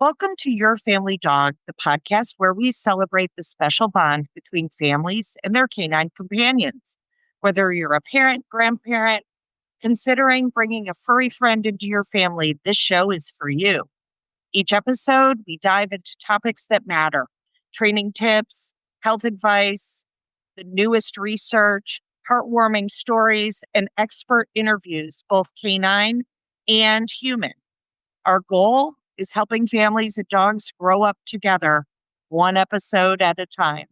Welcome to Your Family Dog, the podcast where we celebrate the special bond between families and their canine companions. Whether you're a parent, grandparent, considering bringing a furry friend into your family, this show is for you. Each episode, we dive into topics that matter: training tips, health advice, the newest research, heartwarming stories, and expert interviews, both canine and human. Our goal is helping families and dogs grow up together, one episode at a time.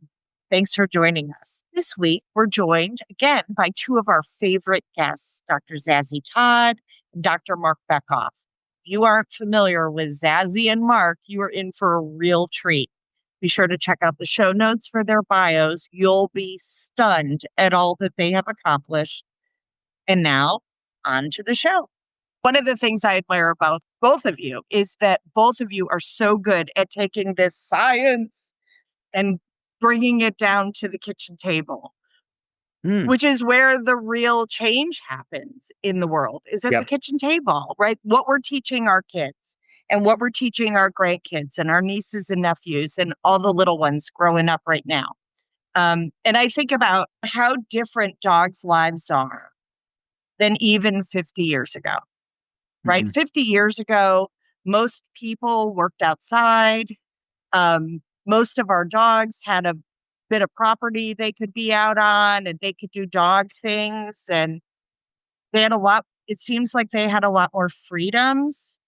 Thanks for joining us. This week, we're joined again by two of our favorite guests, Dr. Zazzy Todd and Dr. Mark Beckoff. If you aren't familiar with Zazzy and Mark, you are in for a real treat. Be sure to check out the show notes for their bios. You'll be stunned at all that they have accomplished. And now, on to the show. One of the things I admire about both of you is that both of you are so good at taking this science and bringing it down to the kitchen table, which is where the real change happens in the world, is at the kitchen table, right? What we're teaching our kids and what we're teaching our grandkids and our nieces and nephews and all the little ones growing up right now. And I think about how different dogs' lives are than even 50 years ago. Right? 50 years ago, most people worked outside. Most of our dogs had a bit of property they could be out on and they could do dog things. And they had it seems like they had a lot more freedoms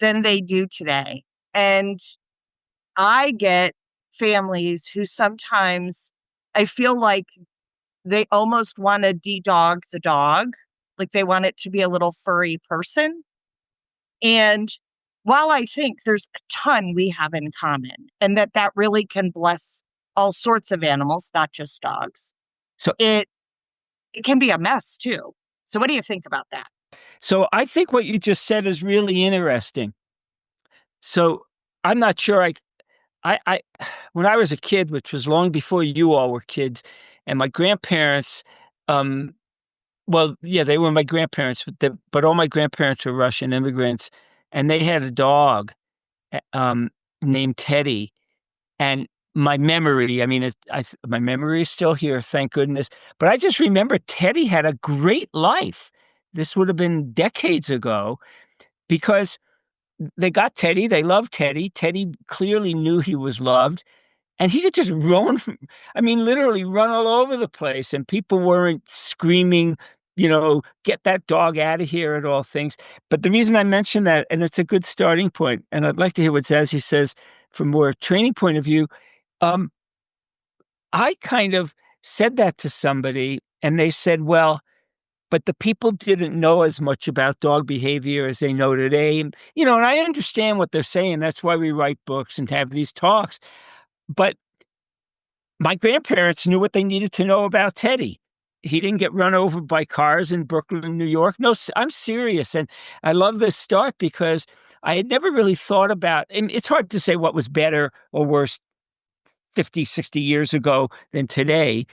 than they do today. And I get families who sometimes I feel like they almost want to de-dog the dog. Like they want it to be a little furry person. And while I think there's a ton we have in common and that really can bless all sorts of animals, not just dogs, so it can be a mess too. So what do you think about that? So I think what you just said is really interesting. So I'm not sure I when I was a kid, which was long before you all were kids, and my grandparents, they were my grandparents, but all my grandparents were Russian immigrants, and they had a dog named Teddy. And my memory, my memory is still here, thank goodness. But I just remember Teddy had a great life. This would have been decades ago because they got Teddy. They loved Teddy. Teddy clearly knew he was loved. And he could just run, literally run all over the place. And people weren't screaming, get that dog out of here and all things. But the reason I mention that, and it's a good starting point, and I'd like to hear what Zazzy says from more training point of view. I kind of said that to somebody, and they said, well, but the people didn't know as much about dog behavior as they know today. And I understand what they're saying. That's why we write books and have these talks. But my grandparents knew what they needed to know about Teddy. He didn't get run over by cars in Brooklyn, New York. No, I'm serious. And I love this start because I had never really thought about, and it's hard to say what was better or worse 50, 60 years ago than today.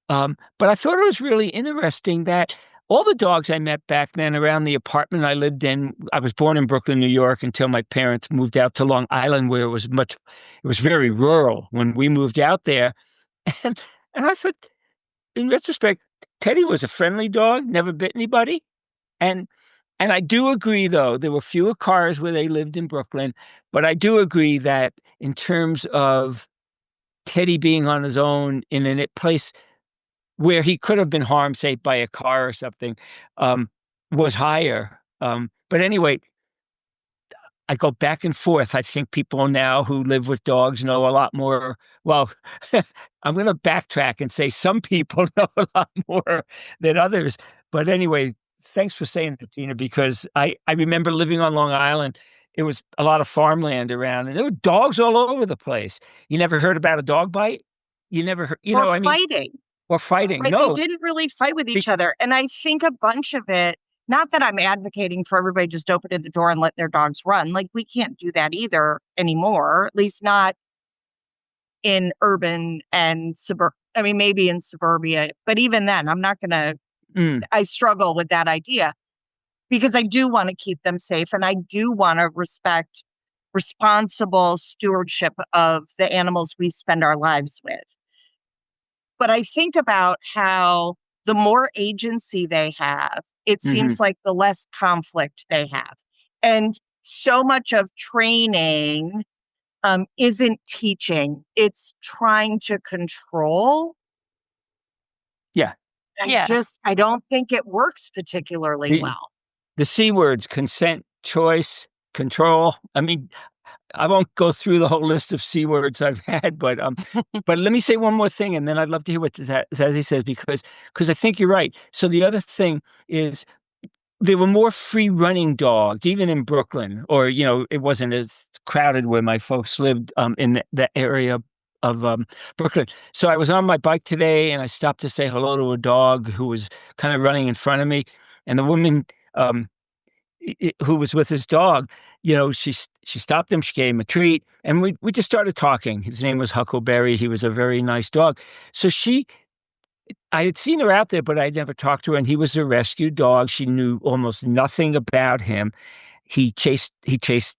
But I thought it was really interesting that all the dogs I met back then around the apartment I lived in, I was born in Brooklyn, New York, until my parents moved out to Long Island, where it was very rural when we moved out there. And I thought, in retrospect, Teddy was a friendly dog, never bit anybody. And I do agree, though, there were fewer cars where they lived in Brooklyn, but I do agree that in terms of Teddy being on his own in a place where he could have been harmed, say, by a car or something, was higher. But anyway, I go back and forth. I think people now who live with dogs know a lot more. Well, I'm going to backtrack and say some people know a lot more than others. But anyway, thanks for saying that, Tina, because I remember living on Long Island. It was a lot of farmland around, and there were dogs all over the place. You never heard about a dog bite? You never heard, Fighting. Or fighting. Right? No. They didn't really fight with each other. And I think a bunch of it, not that I'm advocating for everybody just opening the door and let their dogs run. Like, we can't do that either anymore, at least not in urban and maybe in suburbia. But even then, I'm not going to, I struggle with that idea because I do want to keep them safe and I do want to respect responsible stewardship of the animals we spend our lives with. But I think about how the more agency they have, it Hmm. seems like the less conflict they have. And so much of training isn't teaching, it's trying to control. Yeah. Yeah. I don't think it works particularly The, well. the C words, consent, choice, control. I mean, I won't go through the whole list of C words I've had, but let me say one more thing, and then I'd love to hear what Zazie says, because I think you're right. So the other thing is there were more free running dogs, even in Brooklyn, or it wasn't as crowded where my folks lived in the area of Brooklyn. So I was on my bike today, and I stopped to say hello to a dog who was kind of running in front of me, and the woman um, who was with his dog, she stopped him. She gave him a treat, and we just started talking. His name was Huckleberry. He was a very nice dog. So I had seen her out there, but I'd never talked to her. And he was a rescue dog. She knew almost nothing about him. He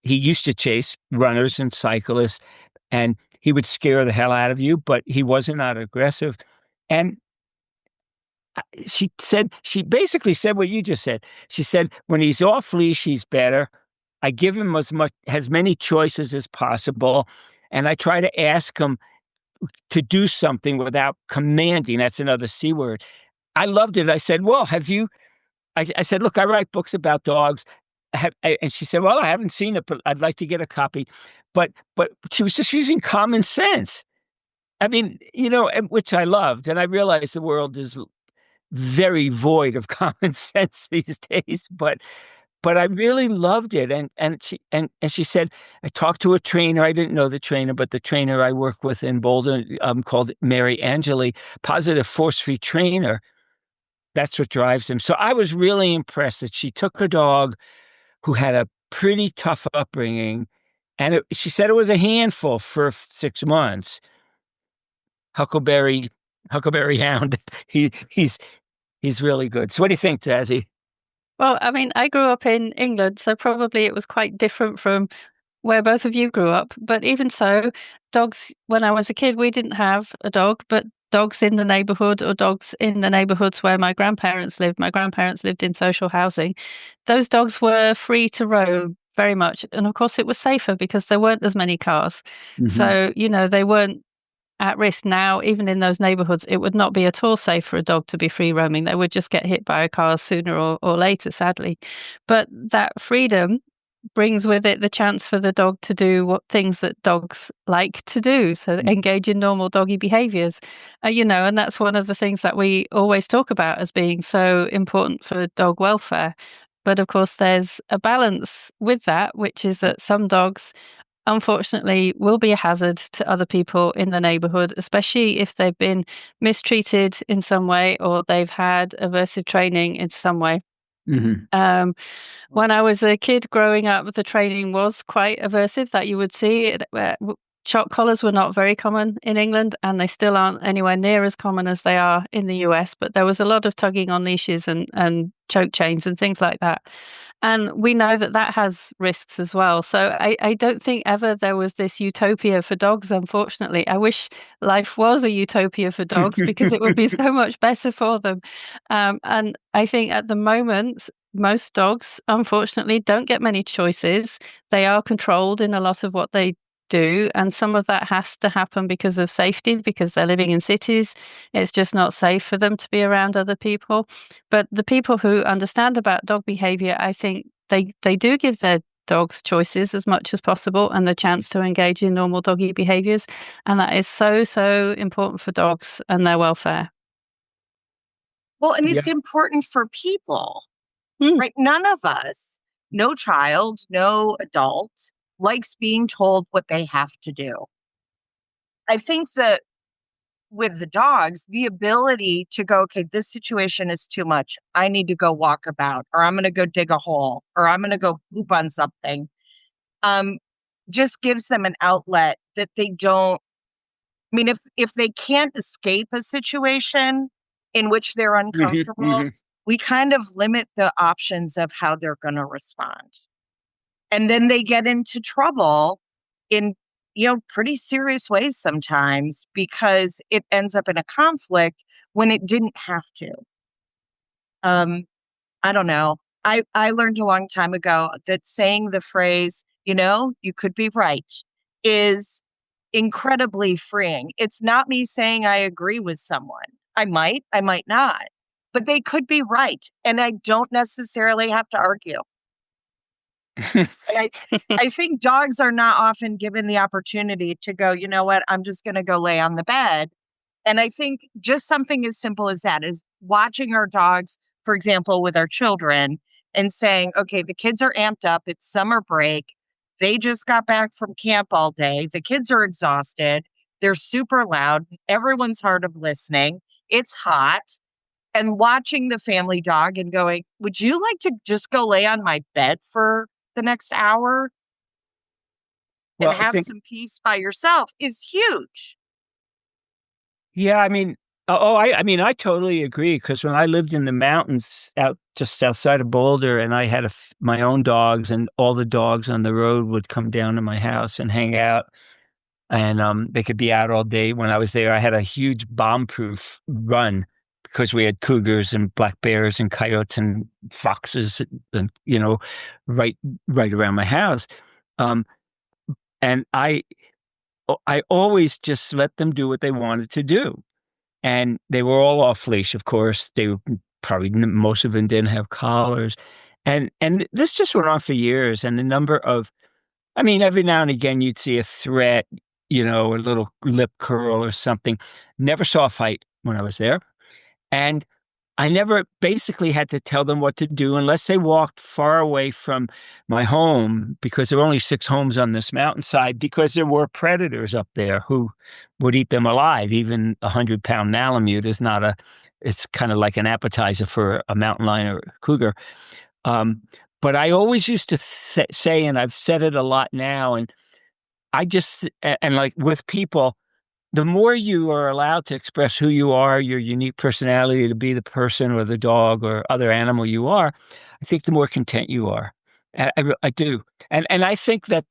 used to chase runners and cyclists, and he would scare the hell out of you, but he wasn't not aggressive. And she basically said what you just said. She said, when he's off leash, he's better. I give him as many choices as possible. And I try to ask him to do something without commanding. That's another C word. I loved it. I said, well, I said, look, I write books about dogs. And she said, well, I haven't seen it, but I'd like to get a copy. But she was just using common sense. I mean, which I loved. And I realized the world is very void of common sense these days, but I really loved it. And she said, I talked to a trainer. I didn't know the trainer, but the trainer I work with in Boulder, called Mary Angeli, positive force-free trainer. That's what drives him. So I was really impressed that she took a dog who had a pretty tough upbringing, and she said it was a handful for 6 months. Huckleberry, Huckleberry Hound. He's really good. So what do you think, Zazzy? Well, I mean, I grew up in England, so probably it was quite different from where both of you grew up. But even so, dogs, when I was a kid, we didn't have a dog, but dogs in the neighborhood or dogs in the neighborhoods where my grandparents lived in social housing, those dogs were free to roam very much. And of course, it was safer because there weren't as many cars. Mm-hmm. So, they weren't at risk. Now, even in those neighborhoods, it would not be at all safe for a dog to be free roaming. They would just get hit by a car sooner or later, sadly. But that freedom brings with it the chance for the dog to do what things that dogs like to do. So engage in normal doggy behaviors, and that's one of the things that we always talk about as being so important for dog welfare. But of course, there's a balance with that, which is that some dogs unfortunately will be a hazard to other people in the neighborhood, especially if they've been mistreated in some way or they've had aversive training in some way. Mm-hmm. When I was a kid growing up, the training was quite aversive that you would see. Shock collars were not very common in England, and they still aren't anywhere near as common as they are in the US. But there was a lot of tugging on leashes and choke chains and things like that. And we know that that has risks as well. So I don't think ever there was this utopia for dogs, unfortunately. I wish life was a utopia for dogs because it would be so much better for them. And I think at the moment, most dogs, unfortunately, don't get many choices. They are controlled in a lot of what they do. And some of that has to happen because of safety, because they're living in cities. It's just not safe for them to be around other people. But the people who understand about dog behavior, I think they do give their dogs choices as much as possible and the chance to engage in normal doggy behaviors. And that is so, so important for dogs and their welfare. Well, and Yeah. it's important for people, Mm. right? None of us, no child, no adult, likes being told what they have to do. I think that with the dogs, the ability to go, okay, this situation is too much. I need to go walk about, or I'm going to go dig a hole, or I'm going to go poop on something. Um, just gives them an outlet that they don't. I mean, if they can't escape a situation in which they're Mm-hmm. uncomfortable, Mm-hmm. we kind of limit the options of how they're going to respond. And then they get into trouble in, pretty serious ways sometimes because it ends up in a conflict when it didn't have to. I don't know. I learned a long time ago that saying the phrase, you could be right, is incredibly freeing. It's not me saying I agree with someone. I might not, but they could be right. And I don't necessarily have to argue. And I think dogs are not often given the opportunity to go, you know what, I'm just going to go lay on the bed. And I think just something as simple as that is watching our dogs, for example, with our children and saying, okay, the kids are amped up. It's summer break. They just got back from camp all day. The kids are exhausted. They're super loud. Everyone's hard of listening. It's hot. And watching the family dog and going, would you like to just go lay on my bed for the next hour and Well, I have think, some peace by yourself is huge. yeah, I mean, I mean, I totally agree because when I lived in the mountains out just outside of Boulder, and I had my own dogs, and all the dogs on the road would come down to my house and hang out, and they could be out all day. When I was there, I had a huge bomb-proof run because we had cougars and black bears and coyotes and foxes, and right right around my house, um, and I always just let them do what they wanted to do. And they were all off leash, of course. They were probably most of them didn't have collars. And this just went on for years. And the number of, I mean, every now and again you'd see a threat, a little lip curl or something. Never saw a fight when I was there. And I never basically had to tell them what to do unless they walked far away from my home, because there were only 6 homes on this mountainside, because there were predators up there who would eat them alive. Even 100-pound Malamute is not it's kind of like an appetizer for a mountain lion or cougar. But I always used to say, and I've said it a lot now, and and like with people, the more you are allowed to express who you are, your unique personality, to be the person or the dog or other animal you are, I think the more content you are. I do. And I think that,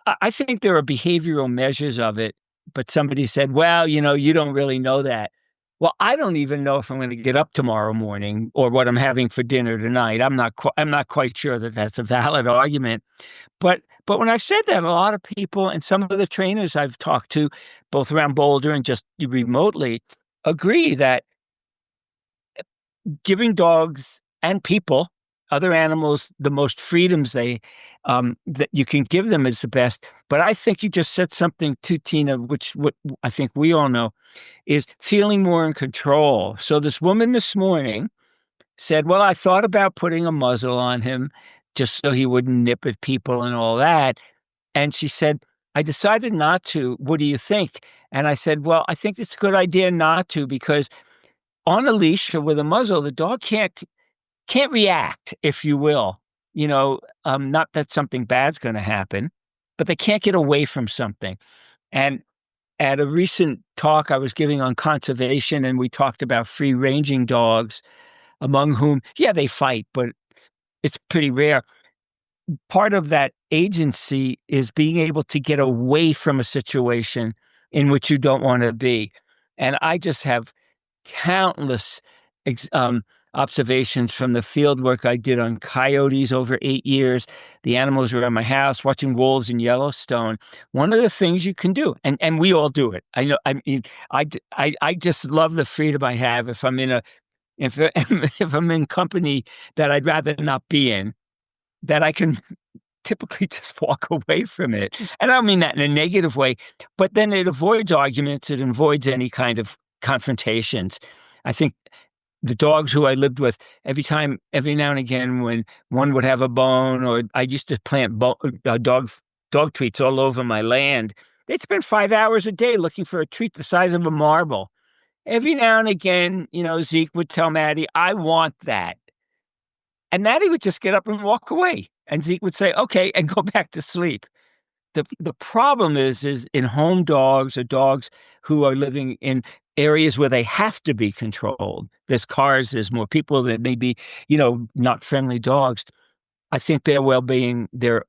I think there are behavioral measures of it, but somebody said, well, you don't really know that. Well, I don't even know if I'm going to get up tomorrow morning or what I'm having for dinner tonight. I'm not quite sure that that's a valid argument. But when I've said that, a lot of people and some of the trainers I've talked to, both around Boulder and just remotely, agree that giving dogs and people, other animals, the most freedoms that you can give them is the best. But I think you just said something to Tina, which what I think we all know, is feeling more in control. So this woman this morning said, well, I thought about putting a muzzle on him just so he wouldn't nip at people and all that. And she said, I decided not to. What do you think? And I said, well, I think it's a good idea not to, because on a leash or with a muzzle, the dog can't react, if you will. Not that something bad's going to happen, but they can't get away from something. And at a recent talk I was giving on conservation, and we talked about free-ranging dogs, among whom, yeah, they fight, but it's pretty rare. Part of that agency is being able to get away from a situation in which you don't want to be. And I just have countless observations from the field work I did on coyotes over 8 years, the animals around my house, watching wolves in Yellowstone. One of the things you can do, and we all do it. I know. I mean, I just love the freedom I have if I'm if I'm in company that I'd rather not be in, that I can typically just walk away from it. And I don't mean that in a negative way, but then it avoids arguments. It avoids any kind of confrontations. I think the dogs who I lived with, every now and again, when one would have a bone, or I used to plant dog treats all over my land, they'd spend 5 hours a day looking for a treat the size of a marble. Every now and again, Zeke would tell Maddie, I want that. And Maddie would just get up and walk away. And Zeke would say, okay, and go back to sleep. The problem is in home dogs, or dogs who are living in areas where they have to be controlled. There's cars, there's more people that may be, not friendly dogs. I think their well-being, their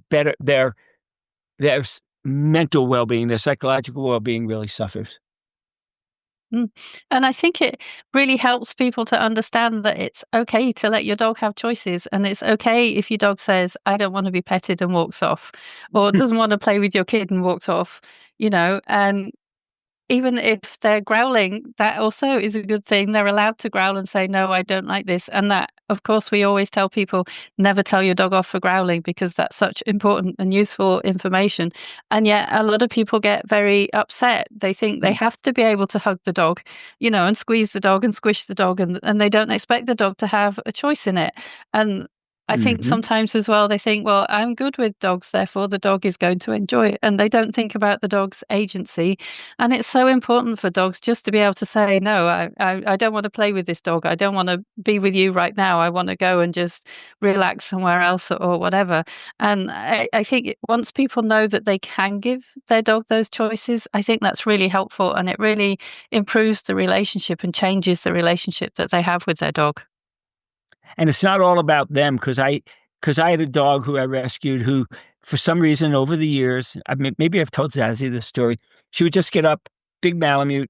better, their mental well-being, their psychological well-being really suffers. Mm. And I think it really helps people to understand that it's okay to let your dog have choices. And it's okay if your dog says, I don't want to be petted and walks off, or doesn't want to play with your kid and walks off, and even if they're growling, that also is a good thing. They're allowed to growl and say, no, I don't like this. And that, of course, we always tell people never tell your dog off for growling because that's such important and useful information. And yet a lot of people get very upset. They think they have to be able to hug the dog, and squeeze the dog and squish the dog. And they don't expect the dog to have a choice in it. And I think sometimes as well, they think, well, I'm good with dogs, therefore the dog is going to enjoy it. And they don't think about the dog's agency. And it's so important for dogs just to be able to say, no, I don't want to play with this dog. I don't want to be with you right now. I want to go and just relax somewhere else or whatever. And I think once people know that they can give their dog those choices, I think that's really helpful. And it really improves the relationship and changes the relationship that they have with their dog. And it's not all about them because I had a dog who I rescued who, for some reason, over the years, I mean, maybe I've told Zazie this story. She would just get up, big Malamute,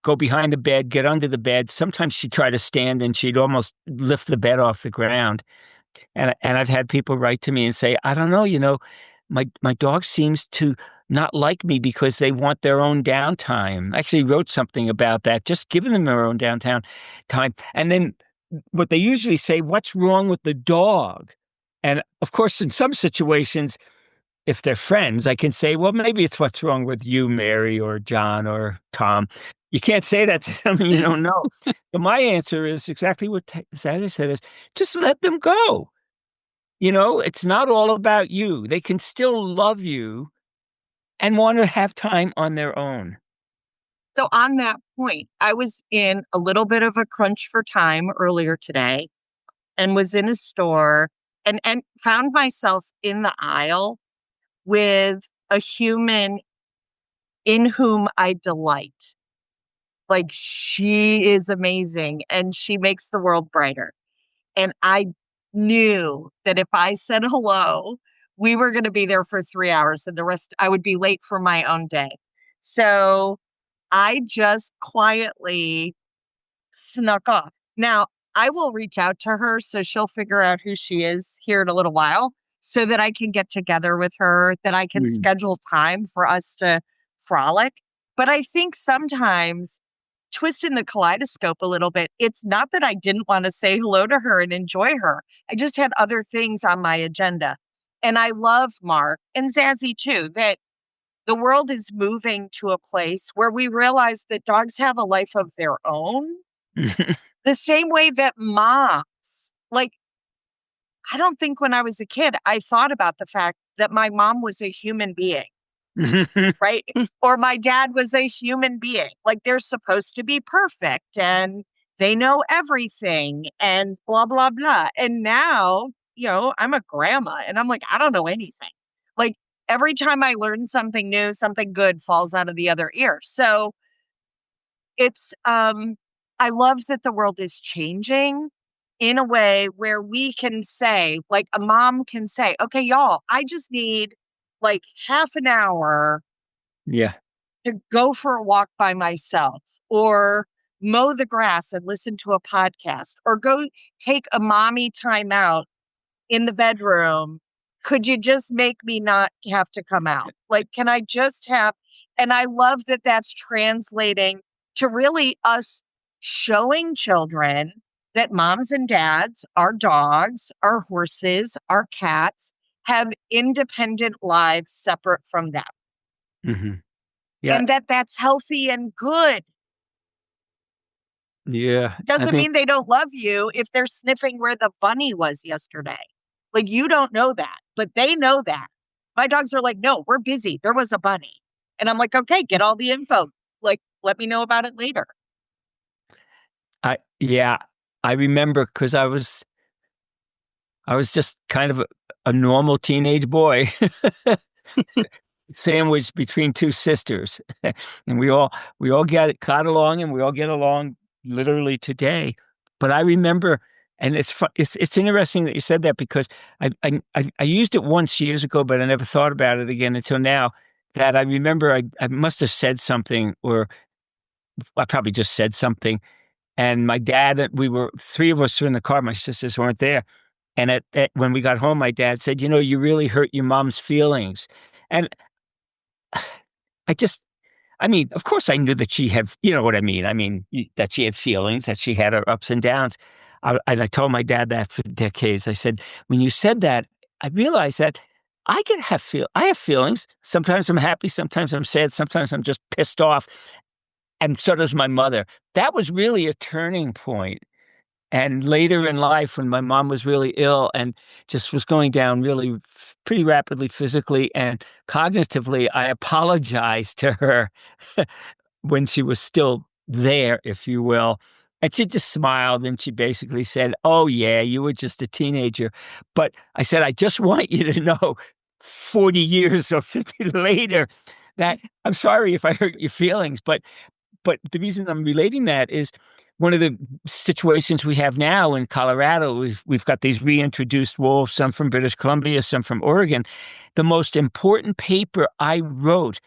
go behind the bed, get under the bed. Sometimes she'd try to stand and she'd almost lift the bed off the ground. And I've had people write to me and say, I don't know, my dog seems to not like me because they want their own downtime. I actually wrote something about that, just giving them their own downtime time. And then what they usually say, what's wrong with the dog? And of course, in some situations, if they're friends, I can say, well, maybe it's what's wrong with you, Mary or John or Tom. You can't say that to someone you don't know. But my answer is exactly what Sally said is just let them go. It's not all about you. They can still love you and want to have time on their own. So on that point, I was in a little bit of a crunch for time earlier today and was in a store and found myself in the aisle with a human in whom I delight. Like, she is amazing and she makes the world brighter. And I knew that if I said hello, we were going to be there for 3 hours and the rest, I would be late for my own day. So I just quietly snuck off. Now, I will reach out to her so she'll figure out who she is here in a little while so that I can get together with her, that I can schedule time for us to frolic. But I think sometimes twisting the kaleidoscope a little bit, it's not that I didn't want to say hello to her and enjoy her. I just had other things on my agenda. And I love Mark and Zazie too, that the world is moving to a place where we realize that dogs have a life of their own. The same way that moms, like, I don't think when I was a kid, I thought about the fact that my mom was a human being, right? Or my dad was a human being. Like, they're supposed to be perfect and they know everything and blah, blah, blah. And now, I'm a grandma and I'm like, I don't know anything. Like, every time I learn something new, something good falls out of the other ear. So it's, I love that the world is changing in a way where we can say, like a mom can say, okay, y'all, I just need like half an hour Yeah. to go for a walk by myself or mow the grass and listen to a podcast or go take a mommy time out in the bedroom. Could you just make me not have to come out? Like, can I just have, and I love that that's translating to really us showing children that moms and dads, our dogs, our horses, our cats have independent lives separate from them. Mm-hmm. Yeah. And that's healthy and good. Yeah. Doesn't mean they don't love you if they're sniffing where the bunny was yesterday. Like, you don't know that, but they know that. My dogs are like, no, we're busy. There was a bunny. And I'm like, okay, get all the info. Like, let me know about it later. I remember because I was just kind of a normal teenage boy sandwiched between two sisters. And we all got along and we all get along literally today. But I remember And it's interesting that you said that, because I used it once years ago, but I never thought about it again until now. That I remember I must have said something, or I probably just said something. And my dad, three of us were in the car. My sisters weren't there. And when we got home, my dad said, you really hurt your mom's feelings. And I mean, of course I knew that she had, you know what I mean? I mean, that she had feelings, that she had her ups and downs. I told my dad that for decades. I said, when you said that, I realized that I have feelings. Sometimes I'm happy, sometimes I'm sad, sometimes I'm just pissed off. And so does my mother. That was really a turning point. And later in life, when my mom was really ill and just was going down really pretty rapidly physically and cognitively, I apologized to her when she was still there, if you will. And she just smiled and she basically said, "Oh, yeah, you were just a teenager." But I said, "I just want you to know 40 years or 50 later that I'm sorry if I hurt your feelings." But the reason I'm relating that is one of the situations we have now in Colorado. We've got these reintroduced wolves, some from British Columbia, some from Oregon. The most important paper I wrote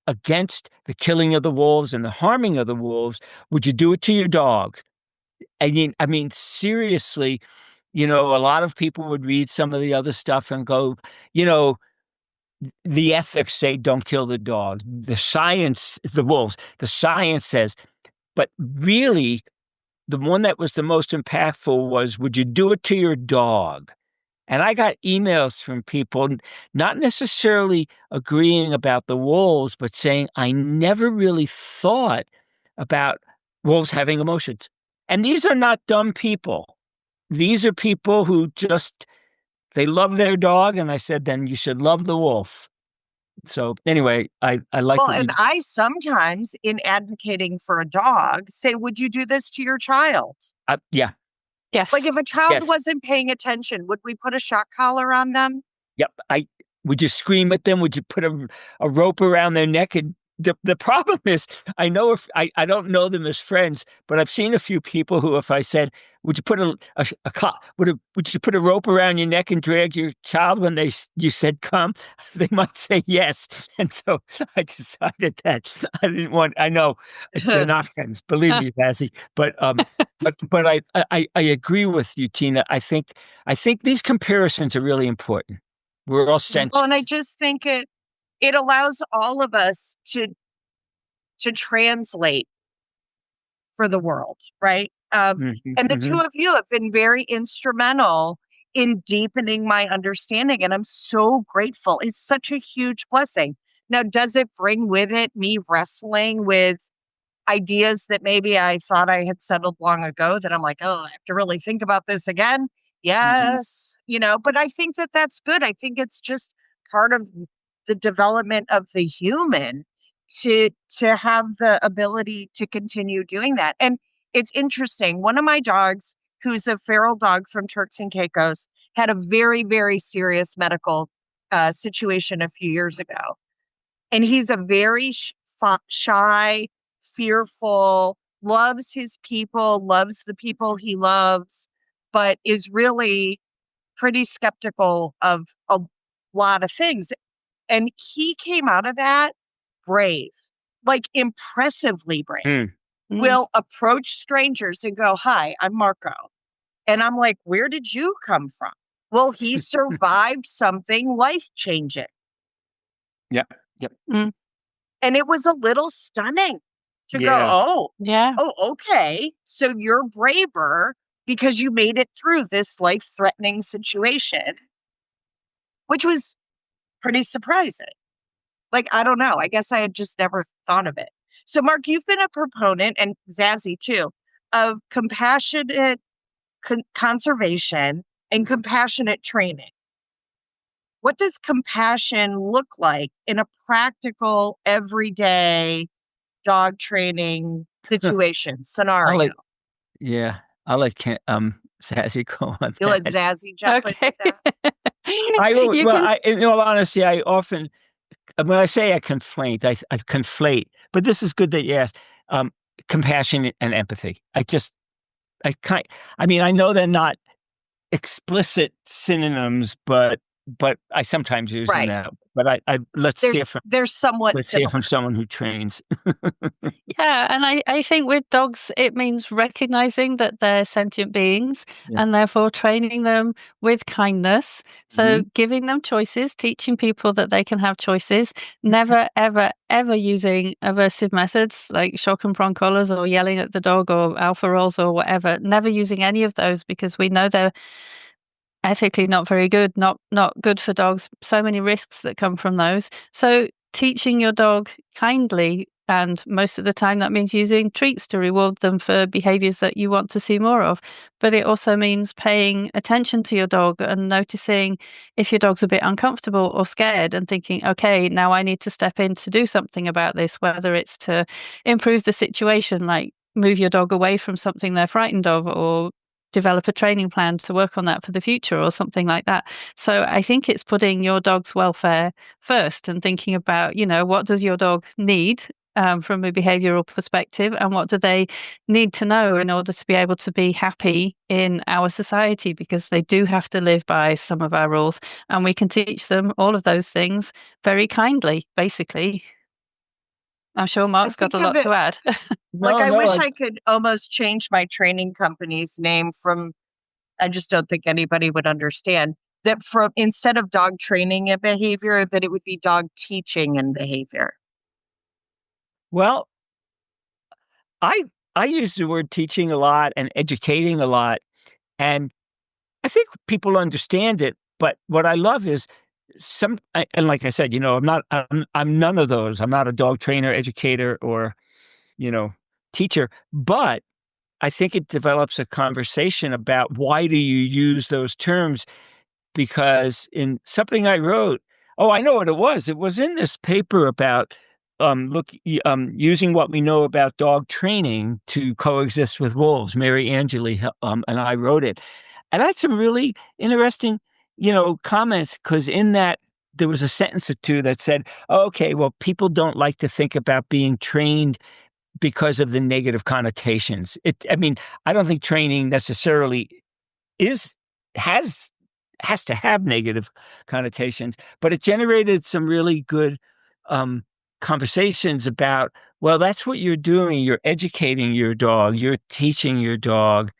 against the killing of the wolves and the harming of the wolves, would you do it to your dog? I mean, seriously, a lot of people would read some of the other stuff and go, the ethics say don't kill the dog. The science, the wolves, the science says, but really, the one that was the most impactful was, would you do it to your dog? And I got emails from people not necessarily agreeing about the wolves, but saying, I never really thought about wolves having emotions. And these are not dumb people. These are people who they love their dog. And I said, then you should love the wolf. So anyway, I like. Well, and I sometimes, in advocating for a dog, say, would you do this to your child? Yeah. Yes. Like if a child wasn't paying attention, would we put a shock collar on them? Yep. Would you scream at them? Would you put a rope around their neck? And the problem is, I don't know them as friends, but I've seen a few people who, if I said, would you put would you put a rope around your neck and drag your child when you said come? They might say yes. And so I decided that I know they're not friends, believe me, Bazzy, but I agree with you, Tina. I think these comparisons are really important. We're all sensitive. Well, and I just think it allows all of us to translate for the world, right? And the two of you have been very instrumental in deepening my understanding, and I'm so grateful. It's such a huge blessing. Now, does it bring with it me wrestling with ideas that maybe I thought I had settled long ago, that I'm like, oh, I have to really think about this again? Yes, but I think that that's good. I think it's just part of the development of the human to have the ability to continue doing that. And it's interesting. One of my dogs, who's a feral dog from Turks and Caicos, had a very, very serious medical situation a few years ago. And he's a very shy, fearful, loves his people, loves the people he loves, but is really pretty skeptical of a lot of things. And he came out of that brave, like impressively brave. Will approach strangers and go, "Hi, I'm Marco." And I'm like, "Where did you come from?" Well, he survived something life-changing. Yep. And it was a little stunning to go, oh, okay. So you're braver because you made it through this life-threatening situation, which was pretty surprising. Like, I don't know. I guess I had just never thought of it. So, Mark, you've been a proponent, and Zazie too, of compassionate conservation and compassionate training. What does compassion look like in a practical, everyday dog training situation scenario? I'll let Zazie go on. You let Zazie jump into that? In all honesty, I often, when I say I conflate, but this is good that you asked, compassion and empathy. I mean, I know they're not explicit synonyms, but I sometimes use them Right. now. But I They're somewhat let's hear similar. from someone who trains. Yeah, and I think with dogs, it means recognizing that they're sentient beings Yeah. and therefore training them with kindness. So Mhm. giving them choices, teaching people that they can have choices, never, ever, ever using aversive methods like shock and prong collars or yelling at the dog or alpha rolls or whatever, never using any of those because we know they're ethically not very good, not good for dogs. So many risks that come from those. So teaching your dog kindly, and most of the time that means using treats to reward them for behaviors that you want to see more of. But it also means paying attention to your dog and noticing if your dog's a bit uncomfortable or scared and thinking, okay, now I need to step in to do something about this, whether it's to improve the situation, like move your dog away from something they're frightened of, or develop a training plan to work on that for the future or something like that. So I think it's putting your dog's welfare first and thinking about, what does your dog need from a behavioral perspective, and what do they need to know in order to be able to be happy in our society, because they do have to live by some of our rules, and we can teach them all of those things very kindly, basically. I'm sure I Mark's got think a of lot it to add. like No, I no, wish I could almost change my training company's name from, I just don't think anybody would understand that, from instead of dog training and behavior, that it would be dog teaching and behavior. well, I I use the word teaching a lot and educating a lot, and I think people understand it. But what I love is and like I said, I'm none of those. I'm not a dog trainer, educator, or you know, teacher. But I think it develops a conversation about why do you use those terms, because in something I wrote, oh, I know what it was. It was in this paper about using what we know about dog training to coexist with wolves. Mary Angeli and I wrote it, and I had some really interesting, comments, because in that there was a sentence or two that said, oh, "Okay, well, people don't like to think about being trained because of the negative connotations." I mean, I don't think training necessarily is has has to have negative connotations, but it generated some really good um, conversations about, well, that's what you're doing. You're educating your dog. You're teaching your dog,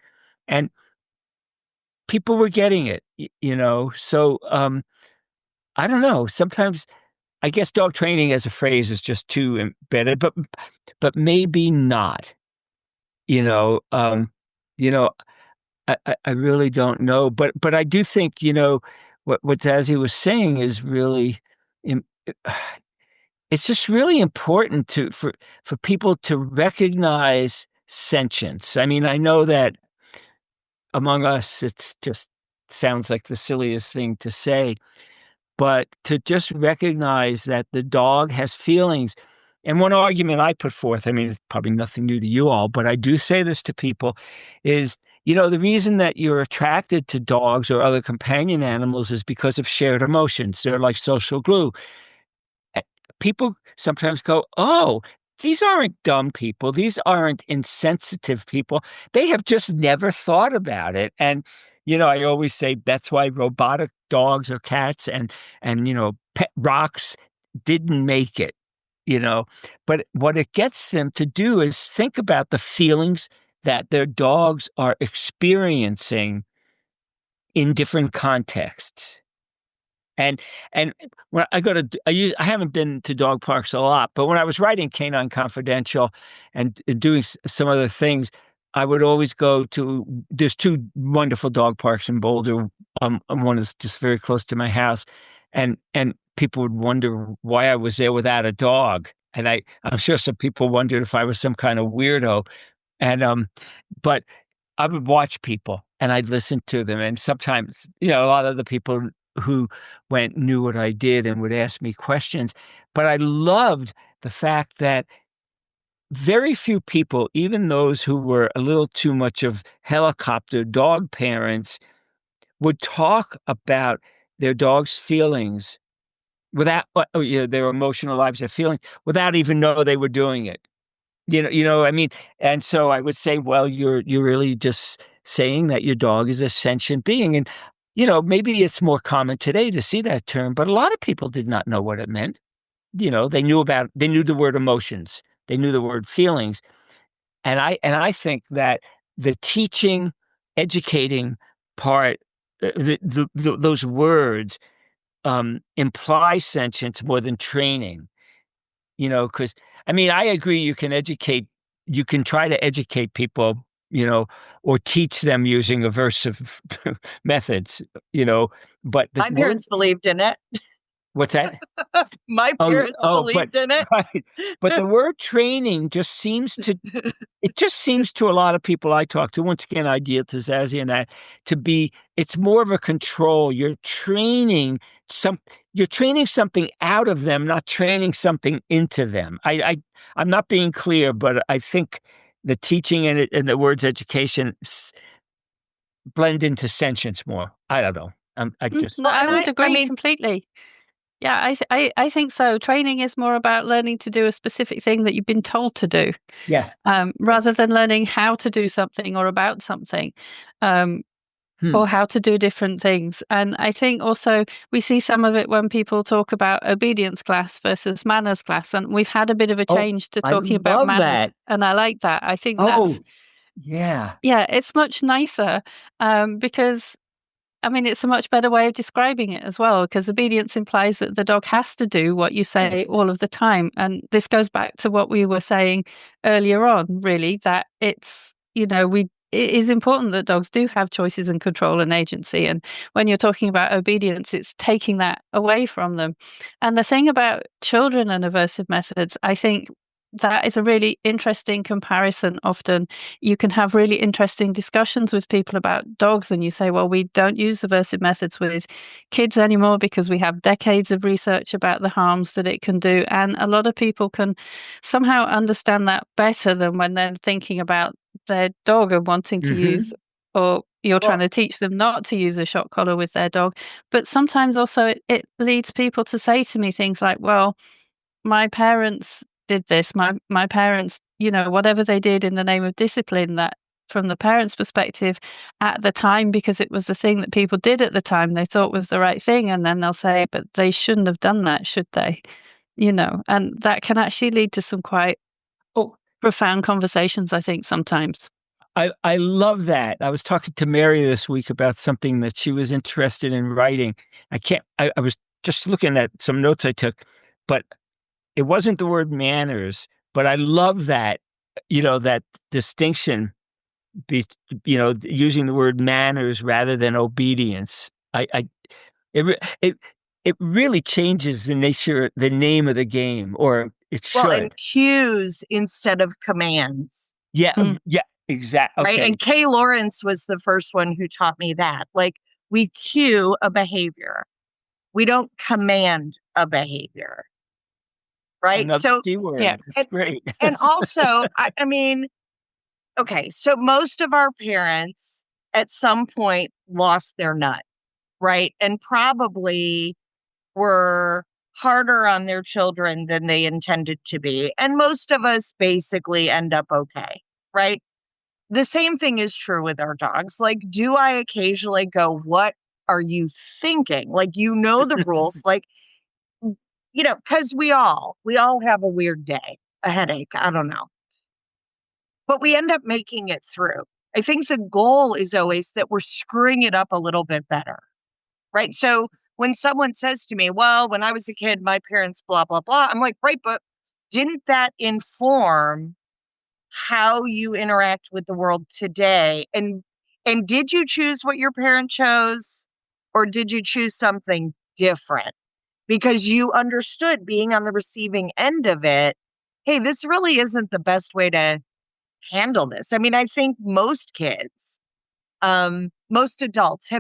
and people were getting it. So I don't know. Sometimes I guess dog training as a phrase is just too embedded, but maybe not. You know, um, you know, I really don't know, but I do think, what Zazie was saying is really, im- it's just really important for people to recognize sentience. I mean, I know that among us, it's just sounds like the silliest thing to say, but to just recognize that the dog has feelings. And one argument I put forth, I mean, it's probably nothing new to you all, but I do say this to people, is, the reason that you're attracted to dogs or other companion animals is because of shared emotions. They're like social glue. Eh, People sometimes go, oh, these aren't dumb people. These aren't insensitive people. They have just never thought about it. And, I always say that's why robotic dogs or cats and, pet rocks didn't make it, you know. But what it gets them to do is think about the feelings that their dogs are experiencing in different contexts. And when I go to I haven't been to dog parks a lot, but when I was writing Canine Confidential and doing some other things, I would always go to there's two wonderful dog parks in Boulder. And one is just very close to my house, and people would wonder why I was there without a dog. And I'm sure some people wondered if I was some kind of weirdo. And but I would watch people and I'd listen to them. And sometimes, a lot of the people who went knew what I did and would ask me questions. But I loved the fact that very few people, even those who were a little too much of helicopter dog parents, would talk about their dog's feelings without, their emotional lives, their feelings, without even know they were doing it. I mean, and so I would say, well, you're really just saying that your dog is a sentient being. And, maybe it's more common today to see that term, but a lot of people did not know what it meant. They knew the word emotions, they knew the word feelings. And I think that the teaching, educating part, those words imply sentience more than training. Because I mean, I agree. You can try to educate people, or teach them using aversive methods, but the My word, parents believed in it. what's that? My parents But believed in it. right, but the word training just seems to it just seems to a lot of people I talk to, once again, ideal to Zazie and that, it's more of a control. You're training something out of them, not training something into them. I'm not being clear, but I think the teaching and the words education blend into sentience more. I don't know. I just, No, Well, I and would I agree mean, completely. Yeah, I think so. Training is more about learning to do a specific thing that you've been told to do, yeah. rather than learning how to do something or about something, um, Hmm. or how to do different things. And I think also we see some of it when people talk about obedience class versus manners class. And we've had a bit of a Oh, change to I talking about love manners. that. And I like that. I think Oh, yeah. yeah, it's much nicer, because I mean, it's a much better way of describing it as well, because obedience implies that the dog has to do what you say Yes. all of the time. And this goes back to what we were saying earlier on, really, that it is important that dogs do have choices and control and agency. And when you're talking about obedience, it's taking that away from them. And the thing about children and aversive methods, I think that is a really interesting comparison. Often you can have really interesting discussions with people about dogs, and you say, well, we don't use aversive methods with kids anymore because we have decades of research about the harms that it can do. And a lot of people can somehow understand that better than when they're thinking about their dog and wanting to use, Hmm. or you're trying well, to teach them not to use a shock collar with their dog. But sometimes also it leads people to say to me things like, well, my parents did this. My parents, whatever they did in the name of discipline, that from the parents' perspective at the time, because it was the thing that people did at the time, they thought was the right thing. And then they'll say, but they shouldn't have done that, should they? And that can actually lead to some quite Oh, profound conversations, I think, sometimes. I love that. I was talking to Mary this week about something that she was interested in writing. I was just looking at some notes I took, but it wasn't the word manners, but I love that, that distinction be, using the word manners rather than obedience. It, re- it, it really changes the name of the game, or it well, and should. cues instead of commands, Yeah. Mm. Yeah. Exactly. right? Okay. And Kay Lawrence was the first one who taught me that. Like, we cue a behavior, we don't command a behavior, right? Another So, Yeah. keyword. That's and, great. and also, I mean, okay, so most of our parents at some point lost their nut, right? And probably were harder on their children than they intended to be. And most of us basically end up okay, right? The same thing is true with our dogs. Like, do I occasionally go, what are you thinking? Like, the rules, like, because we all have a weird day, a headache, I don't know. But we end up making it through. I think the goal is always that we're screwing it up a little bit better, right? So when someone says to me, well, when I was a kid, my parents, blah, blah, blah, I'm like, right, but didn't that inform how you interact with the world today? And did you choose what your parent chose, or did you choose something different? Because you understood, being on the receiving end of it, hey, this really isn't the best way to handle this. I mean, I think most kids, most adults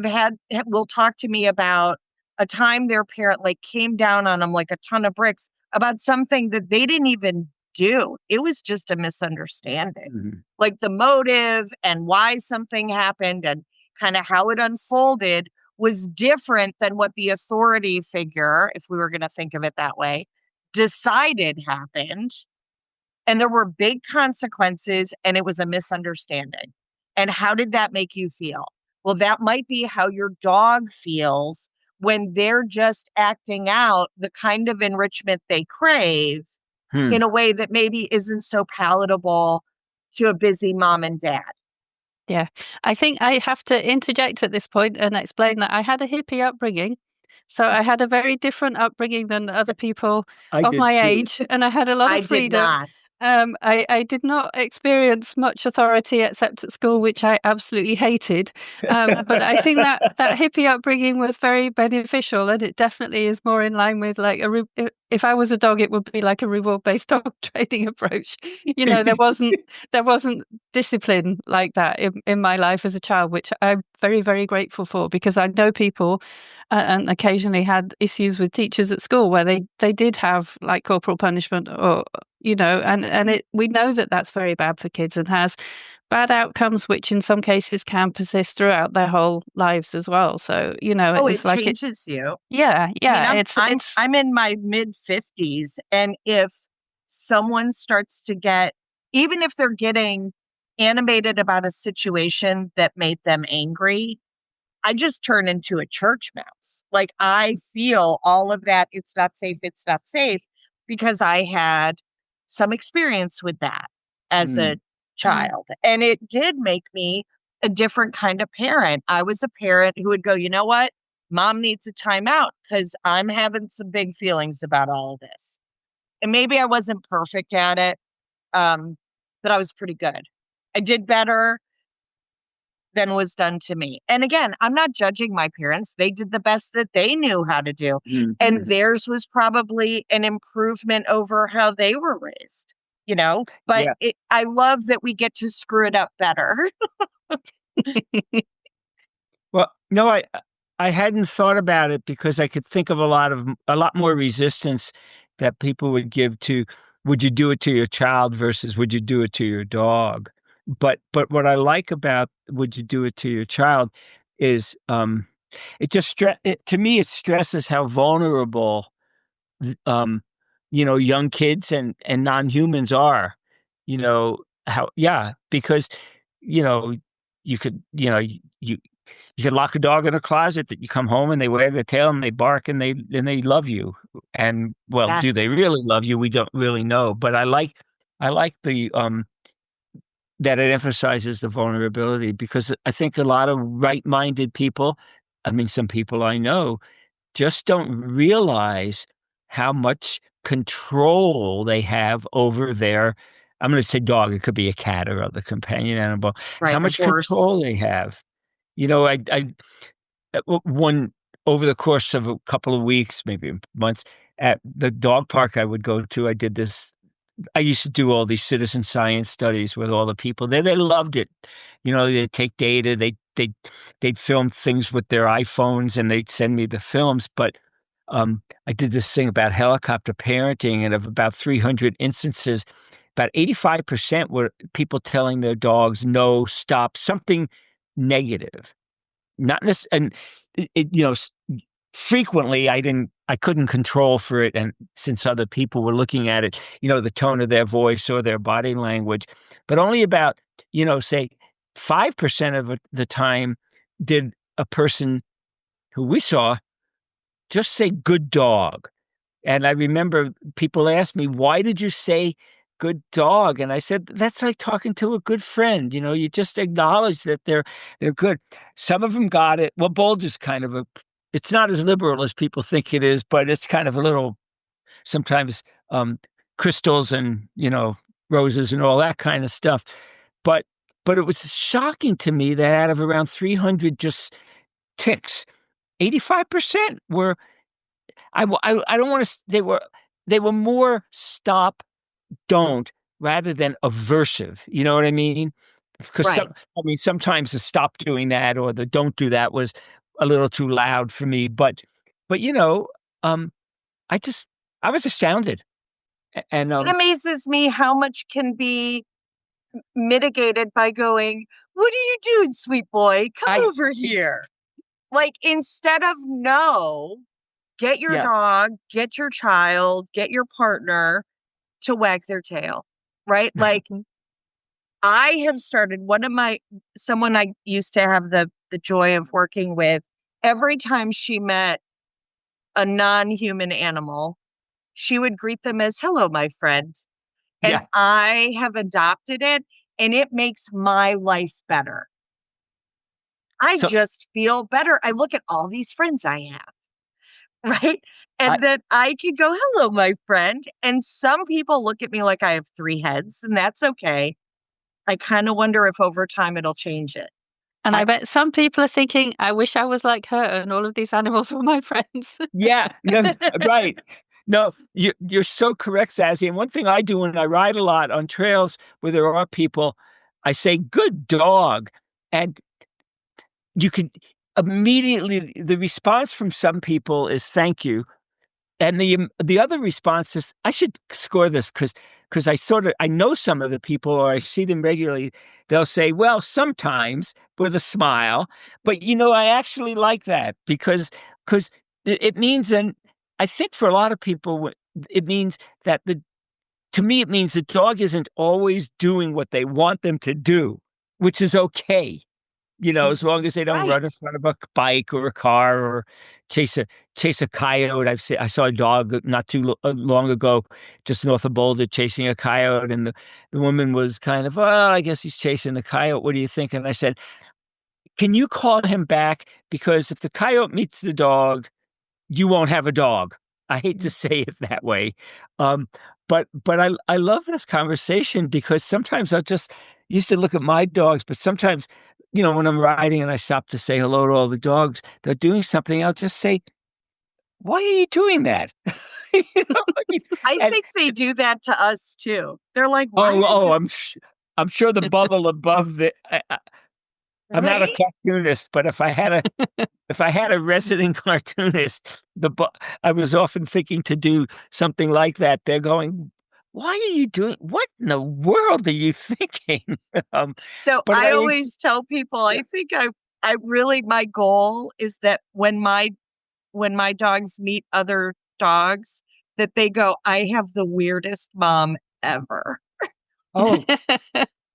will talk to me about a time their parent like came down on them like a ton of bricks about something that they didn't even do. It was just a misunderstanding. Mhm. Like, the motive and why something happened and kind of how it unfolded was different than what the authority figure, if we were going to think of it that way, decided happened. and there were big consequences and it was a misunderstanding. And how did that make you feel? Well, that might be how your dog feels when they're just acting out the kind of enrichment they crave Hmm. in a way that maybe isn't so palatable to a busy mom and dad. Yeah. I think I have to interject at this point and explain that I had a hippie upbringing. So I had a very different upbringing than other people I of did my too. age, and I had a lot I of did freedom. not. I did not experience much authority except at school, which I absolutely hated. But I think that hippie upbringing was very beneficial, and it definitely is more in line with like if I was a dog, it would be like a reward-based dog training approach. You know, there wasn't discipline like that in my life as a child, which I'm very, very grateful for, because I know people and occasionally had issues with teachers at school where they did have like corporal punishment, or and we know that that's very bad for kids and has bad outcomes, which in some cases can persist throughout their whole lives as well. So Oh, it's it like it. changes you. Yeah, I mean, yeah. I'm It's I'm it's I'm in my mid-50s, and if someone starts to get, even if they're getting animated about a situation that made them angry, I just turn into a church mouse. Like, I feel all of that. It's not safe, because I had some experience with that as a Mm. child. And it did make me a different kind of parent. I was a parent who would go, you know what? Mom needs a timeout because I'm having some big feelings about all of this. And maybe I wasn't perfect at it, um, but I was pretty good. I did better than was done to me. And again, I'm not judging my parents. They did the best that they knew how to do. And Mhm. theirs was probably an improvement over how they were raised, but Yeah. I love that we get to screw it up better. Well, no, I hadn't thought about it because I could think of a lot more resistance that people would give to, would you do it to your child versus would you do it to your dog? But what I like about would you do it to your child is it just to me it stresses how vulnerable young kids and non-humans are. How, yeah, because you know you could you could lock a dog in a closet that you come home and they wag their tail and they bark and they love you. And well, do Yes. they really love you? We don't really know. But I like the that it emphasizes the vulnerability, because I think a lot of right-minded people, I mean some people I know, just don't realize how much control they have over their, I'm going to say dog, it could be a cat or other companion animal, how Right. A much horse. control they have. I one over the course of a couple of weeks, maybe months, at the dog park I would go to, I did this. I used to do all these citizen science studies with all the people there. They loved it. They'd take data, they'd film things with their iPhones and they'd send me the films. But I did this thing about helicopter parenting, and of about 300 instances, about 85% were people telling their dogs, no, stop, something negative. Not this, and frequently I couldn't control for it, and since other people were looking at it, the tone of their voice or their body language, but only about say 5% of the time did a person who we saw just say good dog. And I remember people asked me, why did you say good dog? And I said, that's like talking to a good friend. You just acknowledge that they're good. Some of them got it. Well, Boulder's kind of it's not as liberal as people think it is, but it's kind of a little, sometimes crystals and, roses and all that kind of stuff. But, but it was shocking to me that out of around 300 just ticks, 85% were, I don't want to. They were more stop, don't, rather than aversive. You know what I mean? Because Right. sometimes the stop doing that or the don't do that was a little too loud for me. But um, I just I was astounded, and It amazes me how much can be mitigated by going, what are you doing, sweet boy? Come I over here. Like, instead of no, get your yeah. dog, get your child, get your partner to wag their tail. right? Like I have started someone I used to have the joy of working with, every time she met a non-human animal, she would greet them as hello, my friend. And Yeah. I have adopted it and it makes my life better. I So just feel better. I look at all these friends I have, right? I, And then I can go, hello, my friend. And some people look at me like I have three heads, and that's okay. I kind of wonder if over time it'll change it. And I I, bet some people are thinking, I wish I was like her and all of these animals were my friends. yeah, no, right. No, you're so correct, Zazie. And one thing I do when I ride a lot on trails where there are people, I say, good dog. And you could immediately, the response from some people is thank you. And the other response is, I should score this because I know some of the people or I see them regularly. They'll say, well, sometimes with a smile, but I actually like that because it means, and I think for a lot of people, it means that to me it means the dog isn't always doing what they want them to do, which is okay. As long as they don't run Right. in front of a bike or a car or chase a coyote. I saw a dog not too long ago, just north of Boulder, chasing a coyote, and the woman was kind of, oh, I guess he's chasing the coyote. What do you think? And I said, can you call him back? Because if the coyote meets the dog, you won't have a dog. I hate to say it that way. Um, but I love this conversation because sometimes I just used to look at my dogs, but sometimes, when I'm riding and I stop to say hello to all the dogs, they're doing something, I'll just say, why are you doing that? I mean, I and think they do that to us too. They're like, why oh, are you I'm sure the bubble above I'm not a right? cartoonist, but if I had a resident cartoonist, I was often thinking to do something like that. They're going, "Why are you doing? What in the world are you thinking?" um, So but I always tell people, yeah, I think I really, my goal is that when my dogs meet other dogs, that they go, I have the weirdest mom ever. oh,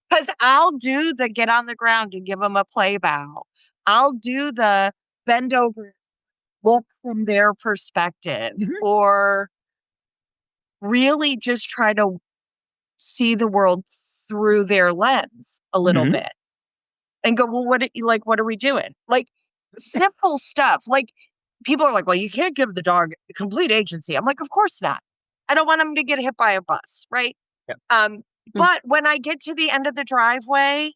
Because I'll do the get on the ground and give them a play bow. I'll do the bend over, look from their perspective, mhm, or really just try to see the world through their lens a little mhm, bit and go, well, what are we doing? Like simple stuff. Like people are like, well, you can't give the dog complete agency. I'm like, of course not. I don't want him to get hit by a bus, right? yeah, Um, but when I get to the end of the driveway,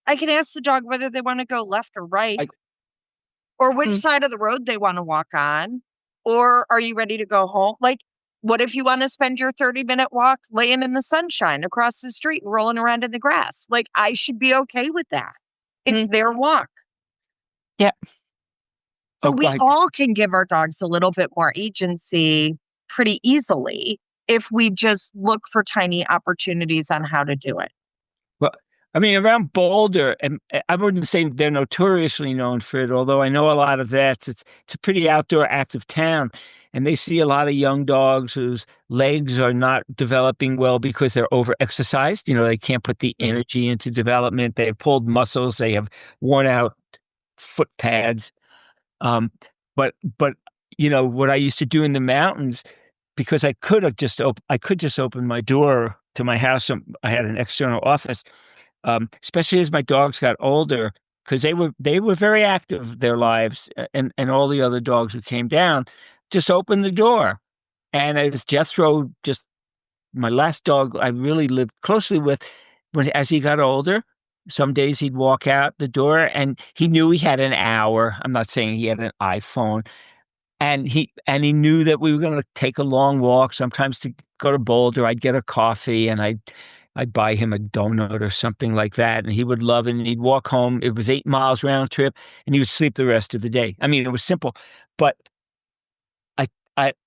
I can ask the dog whether they want to go left or right, I, or which side of the road they want to walk on, or are you ready to go home? Like, what if you want to spend your 30-minute walk laying in the sunshine across the street and rolling around in the grass? Like, I should be okay with that. It's their walk. Yeah. So oh, we all can give our dogs a little bit more agency pretty easily if we just look for tiny opportunities on how to do it. well, I mean, around Boulder, and I wouldn't say they're notoriously known for it, although I know a lot of vets. It's a pretty outdoor, active town, and they see a lot of young dogs whose legs are not developing well because they're over exercised. They can't put the energy into development. They have pulled muscles. They have worn out foot pads. Um, but what I used to do in the mountains because I could just open my door to my house. I had an external office, especially as my dogs got older, because they were very active their lives, and all the other dogs who came down just opened the door, and it was Jethro, just my last dog I really lived closely with. As he got older, some days he'd walk out the door, and he knew he had an hour. I'm not saying he had an iPhone, and he knew that we were going to take a long walk. Sometimes to go to Boulder, I'd get a coffee and I'd buy him a donut or something like that, and he would love it. And he'd walk home. It was 8 miles round trip, and he would sleep the rest of the day. I mean, it was simple, but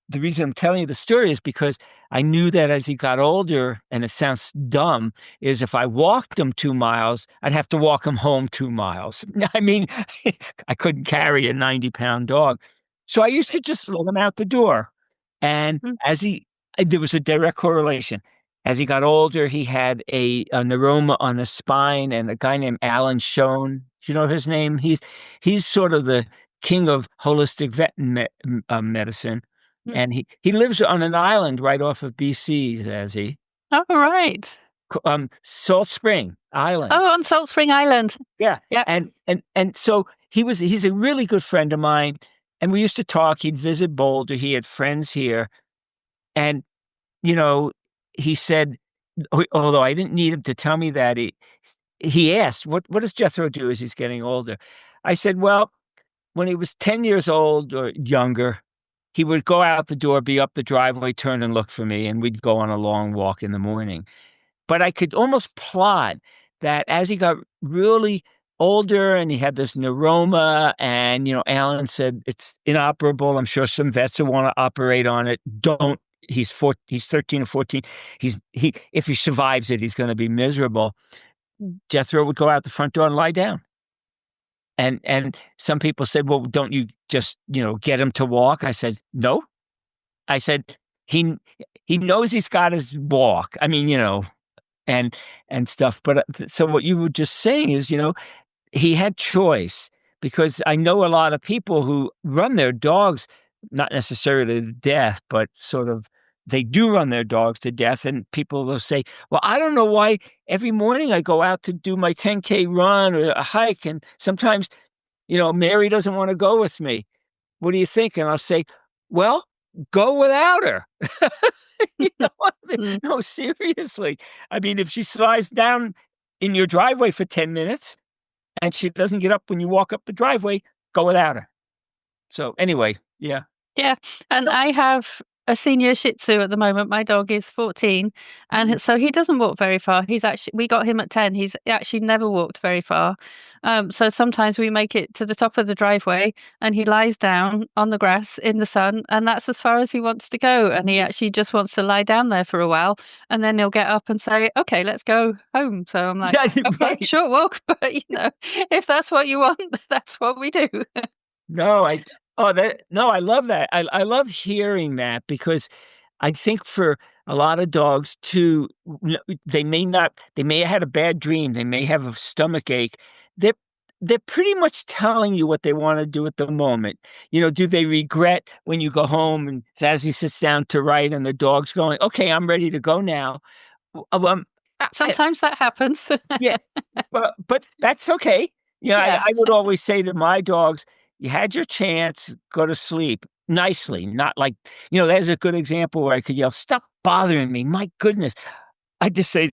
the reason I'm telling you the story is because I knew that as he got older, and it sounds dumb, is if I walked him 2 miles, I'd have to walk him home 2 miles. I mean, I couldn't carry a 90-pound dog. So I used to just let him out the door. And Mm. there was a direct correlation. As he got older, he had a neuroma on the spine, and a guy named Alan Schoen. Do you know his name? He's sort of the king of holistic medicine, and he lives on an island right off of BC, Zazie. Oh, right. Salt Spring Island. Oh, on Salt Spring Island. Yeah. Yeah. And so he's a really good friend of mine, and we used to talk. He'd visit Boulder. He had friends here. And, he said, although I didn't need him to tell me that, he asked, what does Jethro do as he's getting older? I said, well, when he was 10 years old or younger, he would go out the door, be up the driveway, turn and look for me, and we'd go on a long walk in the morning. But I could almost plot that as he got really older and he had this neuroma, and, Alan said it's inoperable. I'm sure some vets will want to operate on it. Don't. He's 13 or 14. If he survives it, he's going to be miserable. Jethro would go out the front door and lie down. And some people said, well, don't you just, get him to walk? I said, no. I said, he knows he's got his walk. I mean, and stuff. But so what you were just saying is, he had choice, because I know a lot of people who run their dogs, not necessarily to death, but sort of they do run their dogs to death. And people will say, well, I don't know why every morning I go out to do my 10K run or a hike, and sometimes, Mary doesn't want to go with me. What do you think? And I'll say, well, go without her. No, seriously. I mean, if she slides down in your driveway for 10 minutes and she doesn't get up when you walk up the driveway, go without her. So anyway, yeah. Yeah. And I have a senior Shih Tzu at the moment. My dog is 14, and so he doesn't walk very far. We got him at 10. He's actually never walked very far. So sometimes we make it to the top of the driveway and he lies down on the grass in the sun, and that's as far as he wants to go. And he actually just wants to lie down there for a while, and then he'll get up and say, okay, let's go home. So I'm like, okay, right. Short walk, but if that's what you want, that's what we do. I love that. I love hearing that, because I think for a lot of dogs too, they may have had a bad dream. They may have a stomach ache. They're pretty much telling you what they want to do at the moment. Do they regret when you go home and as he sits down to write and the dog's going, okay, I'm ready to go now. Sometimes that happens. Yeah, but that's okay. Yeah. I would always say to my dogs, you had your chance, go to sleep nicely, not like, there's a good example where I could yell, stop bothering me. My goodness. I just say,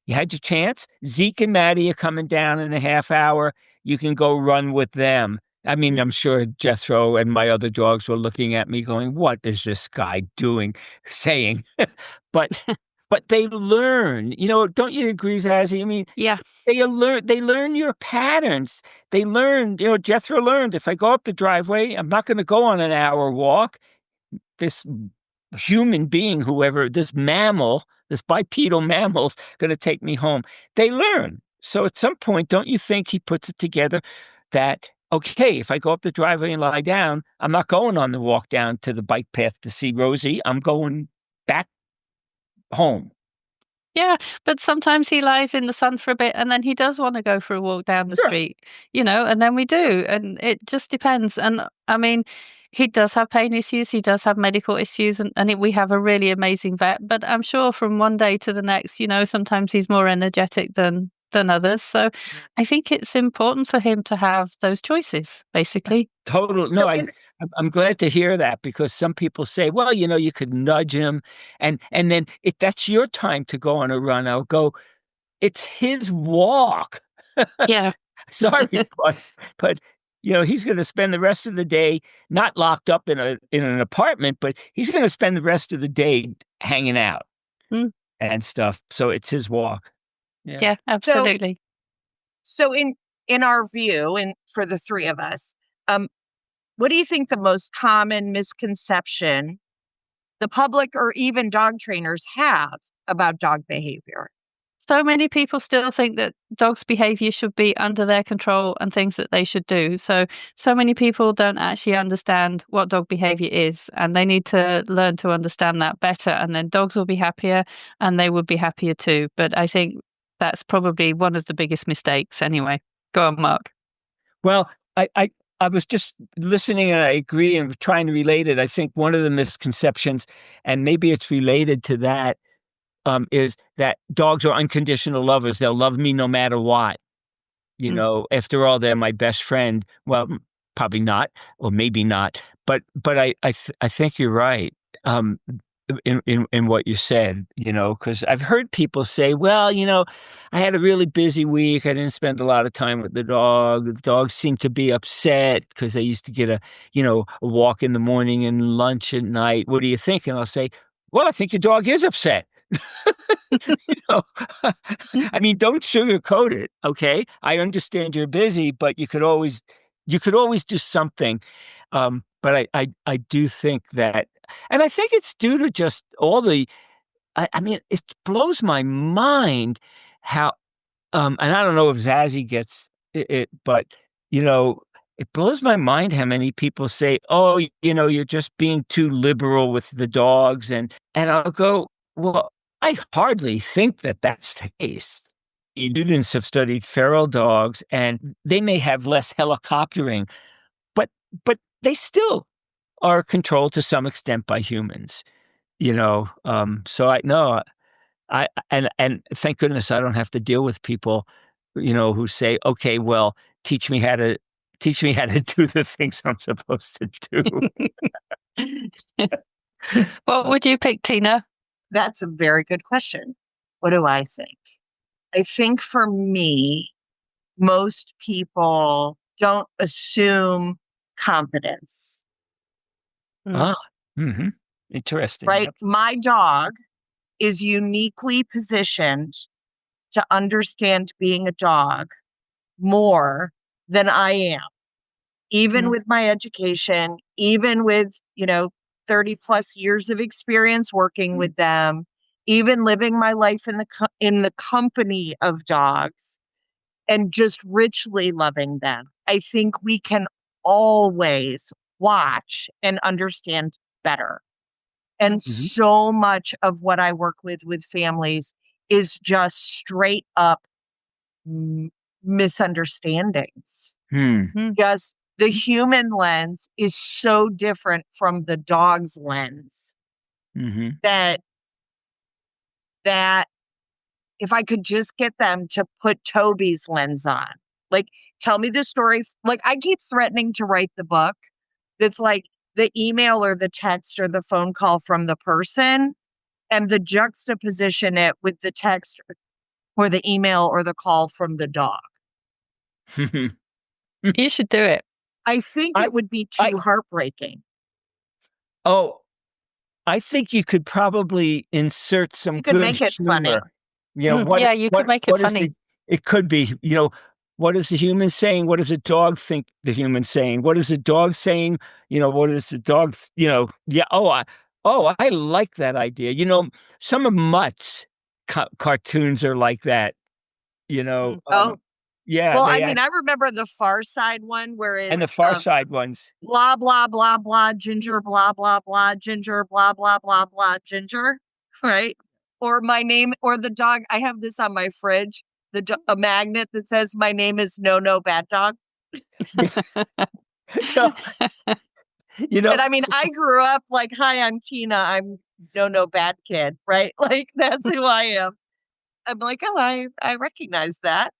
you had your chance. Zeke and Maddie are coming down in a half hour. You can go run with them. I mean, I'm sure Jethro and my other dogs were looking at me going, what is this guy saying? But they learn, don't you agree, Zazie? I mean, yeah. They learn your patterns. They learn, Jethro learned, if I go up the driveway, I'm not going to go on an hour walk. This human being, this mammal, this bipedal mammal's going to take me home. They learn. So at some point, don't you think he puts it together that, okay, if I go up the driveway and lie down, I'm not going on the walk down to the bike path to see Rosie. I'm going back home. Yeah, but sometimes he lies in the sun for a bit and then he does want to go for a walk down the street, and then we do. And it just depends. And I mean, he does have pain issues. He does have medical issues. And we have a really amazing vet. But I'm sure from one day to the next, sometimes he's more energetic than others. So I think it's important for him to have those choices, basically. Totally. No, I'm glad to hear that, because some people say, well, you could nudge him and then if that's your time to go on a run, I'll go, it's his walk. Yeah. Sorry, but he's going to spend the rest of the day not locked up in an apartment, but he's going to spend the rest of the day hanging out and stuff. So it's his walk. Yeah, absolutely. So in our view, and for the three of us, what do you think the most common misconception the public or even dog trainers have about dog behavior? So many people still think that dogs' behavior should be under their control and things that they should do. So many people don't actually understand what dog behavior is, and they need to learn to understand that better. And then dogs will be happier and they would be happier too. But I think that's probably one of the biggest mistakes anyway. Go on, Mark. Well, I was just listening and I agree and trying to relate it. I think one of the misconceptions, and maybe it's related to that, is that dogs are unconditional lovers. They'll love me no matter what. After all, they're my best friend. Well, probably not, or maybe not. But I think you're right. In what you said, because I've heard people say, well, I had a really busy week. I didn't spend a lot of time with the dog. The dogs seem to be upset because they used to get a walk in the morning and lunch at night. What do you think? And I'll say, well, I think your dog is upset. I mean, don't sugarcoat it. Okay. I understand you're busy, but you could always do something. But I do think that, and I think it's due to just all I mean, it blows my mind how, and I don't know if Zazie gets it, but, it blows my mind how many people say, oh, you're just being too liberal with the dogs. And I'll go, well, I hardly think that that's the case. Students have studied feral dogs and they may have less helicoptering, but they still are controlled to some extent by humans, So I know and thank goodness I don't have to deal with people, who say, okay, well, teach me how to do the things I'm supposed to do. What would you pick, Tina? That's a very good question. What do I think? I think for me, most people don't assume competence. Ah, interesting. Right? Yep. My dog is uniquely positioned to understand being a dog more than I am, even with my education, even with, 30 plus years of experience working with them, even living my life in the company of dogs and just richly loving them. I think we can always watch and understand better. And so much of what I work with families is just straight up misunderstandings. Just the human lens is so different from the dog's lens that if I could just get them to put Toby's lens on, like, tell me the story. Like, I keep threatening to write the book that's like the email or the text or the phone call from the person and the juxtaposition it with the text or the email or the call from the dog. You should do it. I think it would be too heartbreaking. Oh, I think you could probably insert some good make it humor. funny. You could make it funny. It could be, what is the human saying? What does a dog think the human's saying? What is the dog saying? What is the dog, yeah. I like that idea. Some of Mutt's cartoons are like that, yeah. Well, I remember the Far Side one where it's... And the Far Side ones. Blah, blah, blah, blah, ginger, blah, blah, blah, ginger, blah, blah, blah, blah, ginger, right? Or my name, or the dog, I have this on my fridge, a magnet that says, my name is No Bad Dog. And I grew up like, hi, I'm Tina, I'm No Bad Kid, right? Like, that's who I am. I'm like, oh, I recognize that.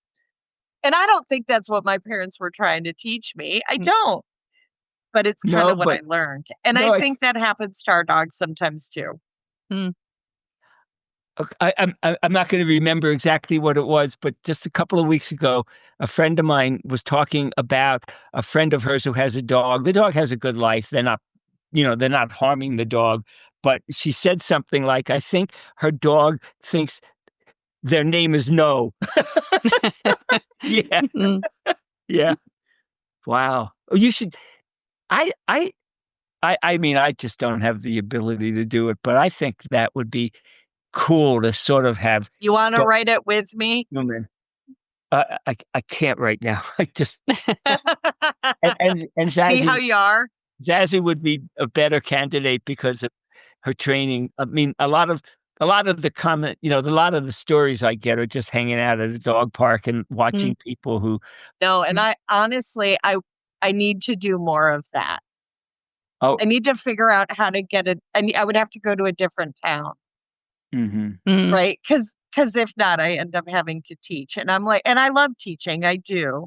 And I don't think that's what my parents were trying to teach me. I don't. But it's kind of what I learned. And I think that happens to our dogs sometimes too. I'm not going to remember exactly what it was, but just a couple of weeks ago, a friend of mine was talking about a friend of hers who has a dog. The dog has a good life. They're not harming the dog. But she said something like, I think her dog thinks their name is No. Yeah. Yeah. Wow. You should. I mean, I just don't have the ability to do it, but I think that would be cool to sort of have. You want to write it with me? Human. I can't right now. I just and See how Zazie you are? Zazie would be a better candidate because of her training. I mean, a lot of the comment, a lot of the stories I get are just hanging out at a dog park and watching people who. No, and I honestly, I need to do more of that. Oh, I need to figure out how to get it. I would have to go to a different town, right? Because if not, I end up having to teach, and I'm like, and I love teaching, I do.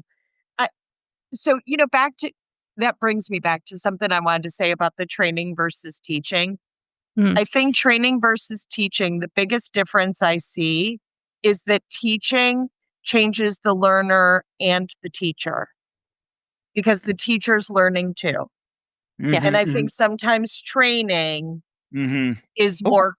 So back to that brings me back to something I wanted to say about the training versus teaching. I think training versus teaching, the biggest difference I see is that teaching changes the learner and the teacher because the teacher's learning too. And I think sometimes training is more,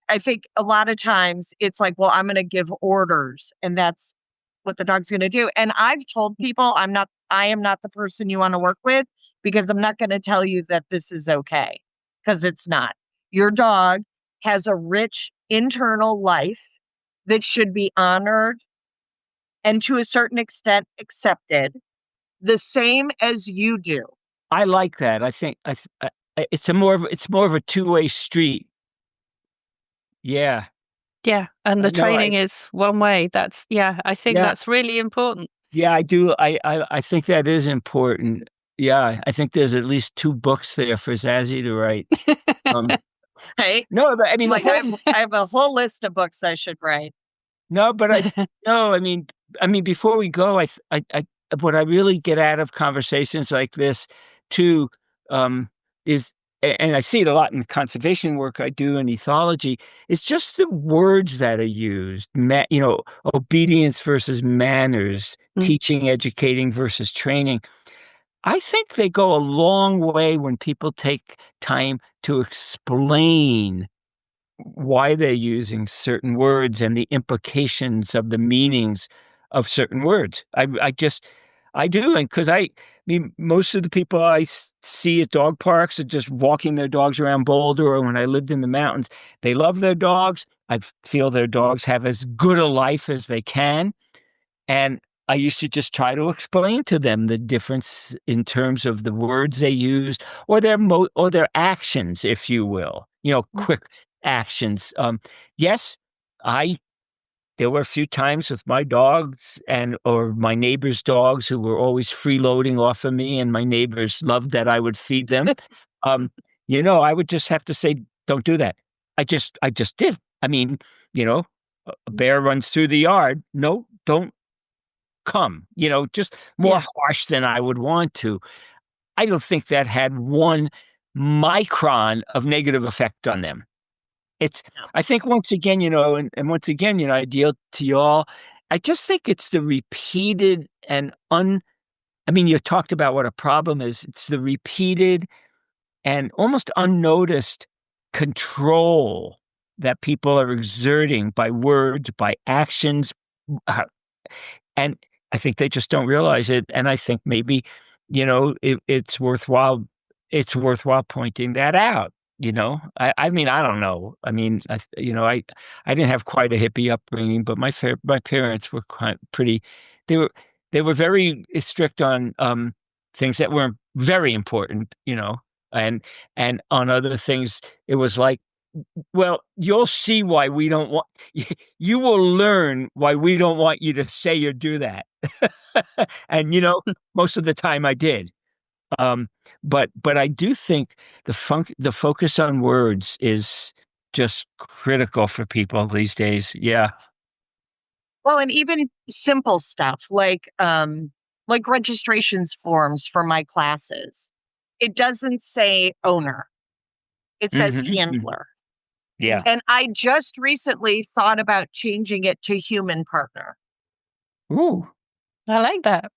I think a lot of times it's like, well, I'm going to give orders and that's what the dog's going to do. And I've told people I am not the person you want to work with because I'm not going to tell you that this is okay because it's not. Your dog has a rich internal life that should be honored and to a certain extent accepted the same as you do. I like that. I think it's more of a two-way street. Yeah. Yeah. And the training is one way. I think that's really important. Yeah, I do. I think that is important. Yeah, I think there's at least 2 books there for Zazie to write. Right? No, but I mean, like I have a whole list of books I should write. No, but I mean, before we go, what I really get out of conversations like this too, is, and I see it a lot in the conservation work I do in ethology, is just the words that are used. Obedience versus manners, teaching, educating versus training. I think they go a long way when people take time to explain why they're using certain words and the implications of the meanings of certain words. I do. And because most of the people I see at dog parks are just walking their dogs around Boulder, or when I lived in the mountains, they love their dogs. I feel their dogs have as good a life as they can. And I used to just try to explain to them the difference in terms of the words they used or their actions, if you will, quick actions. Yes, there were a few times with my dogs or my neighbors' dogs who were always freeloading off of me, and my neighbors loved that I would feed them. I would just have to say, don't do that. I just did. I mean, a bear runs through the yard. No, don't come, just more harsh than I would want to. I don't think that had 1 micron of negative effect on them. I think once again, and once again, I deal to y'all. I just think it's the repeated you talked about what a problem is. It's the repeated and almost unnoticed control that people are exerting by words, by actions. And I think they just don't realize it. And I think maybe, it's worthwhile pointing that out. I mean, I don't know. I mean, I didn't have quite a hippie upbringing, but my parents were they were very strict on things that were very important, and on other things, it was like, well, you'll see why we don't want you will learn why we don't want you to say or do that. And most of the time I did. But I do think the focus on words is just critical for people these days. Yeah. Well, and even simple stuff like registrations forms for my classes. It doesn't say owner. It says handler. Yeah. And I just recently thought about changing it to human partner. Ooh. I like that.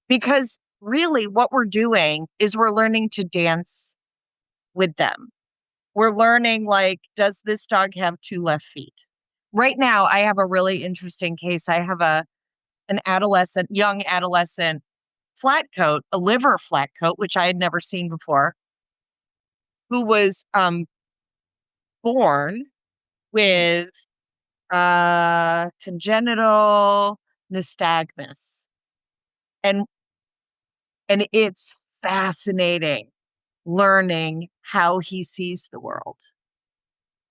Because really what we're doing is we're learning to dance with them. We're learning, like, does this dog have 2 left feet? Right now, I have a really interesting case. I have an young adolescent flat coat, a liver flat coat, which I had never seen before, who was born with congenital nystagmus. And it's fascinating learning how he sees the world,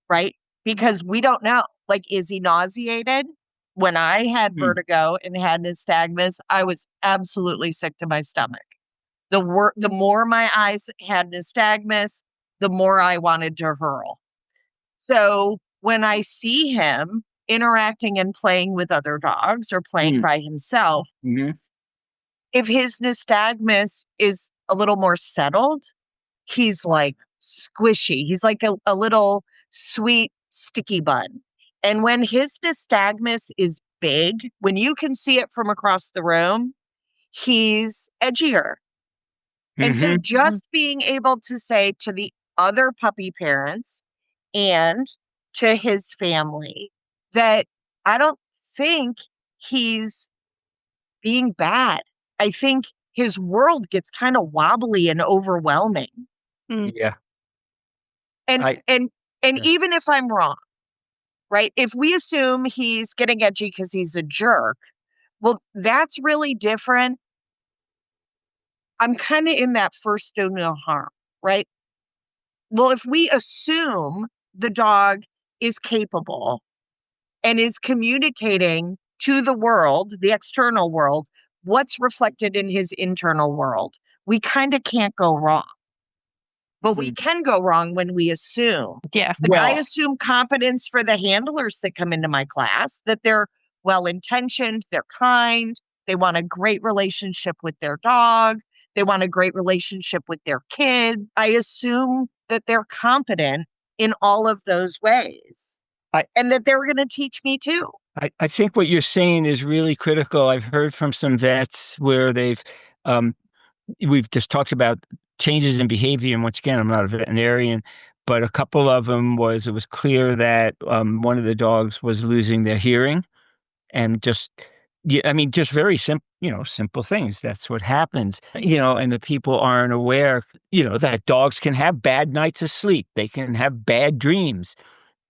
right? Because we don't know. Like, is he nauseated? When I had vertigo and had nystagmus, I was absolutely sick to my stomach. The more my eyes had nystagmus, the more I wanted to hurl. So when I see him interacting and playing with other dogs or playing by himself, if his nystagmus is a little more settled, he's like squishy. He's like a little sweet, sticky bun. And when his nystagmus is big, when you can see it from across the room, he's edgier. And so just being able to say to the other puppy parents and to his family that I don't think he's being bad. I think his world gets kind of wobbly and overwhelming. Yeah. And even if I'm wrong, right? If we assume he's getting edgy because he's a jerk, well, that's really different. I'm kind of in that first do no harm, right? Well, if we assume the dog is capable and is communicating to the world, the external world, what's reflected in his internal world, we kind of can't go wrong. But we can go wrong when we assume. Yeah. Like, I assume competence for the handlers that come into my class, that they're well-intentioned, they're kind, they want a great relationship with their dog, they want a great relationship with their kid. I assume that they're competent in all of those ways and that they're going to teach me too. I think what you're saying is really critical. I've heard from some vets where we've just talked about changes in behavior. And once again, I'm not a veterinarian, but a couple of them it was clear that one of the dogs was losing their hearing, and just very simple things. That's what happens, and the people aren't aware, that dogs can have bad nights of sleep. They can have bad dreams.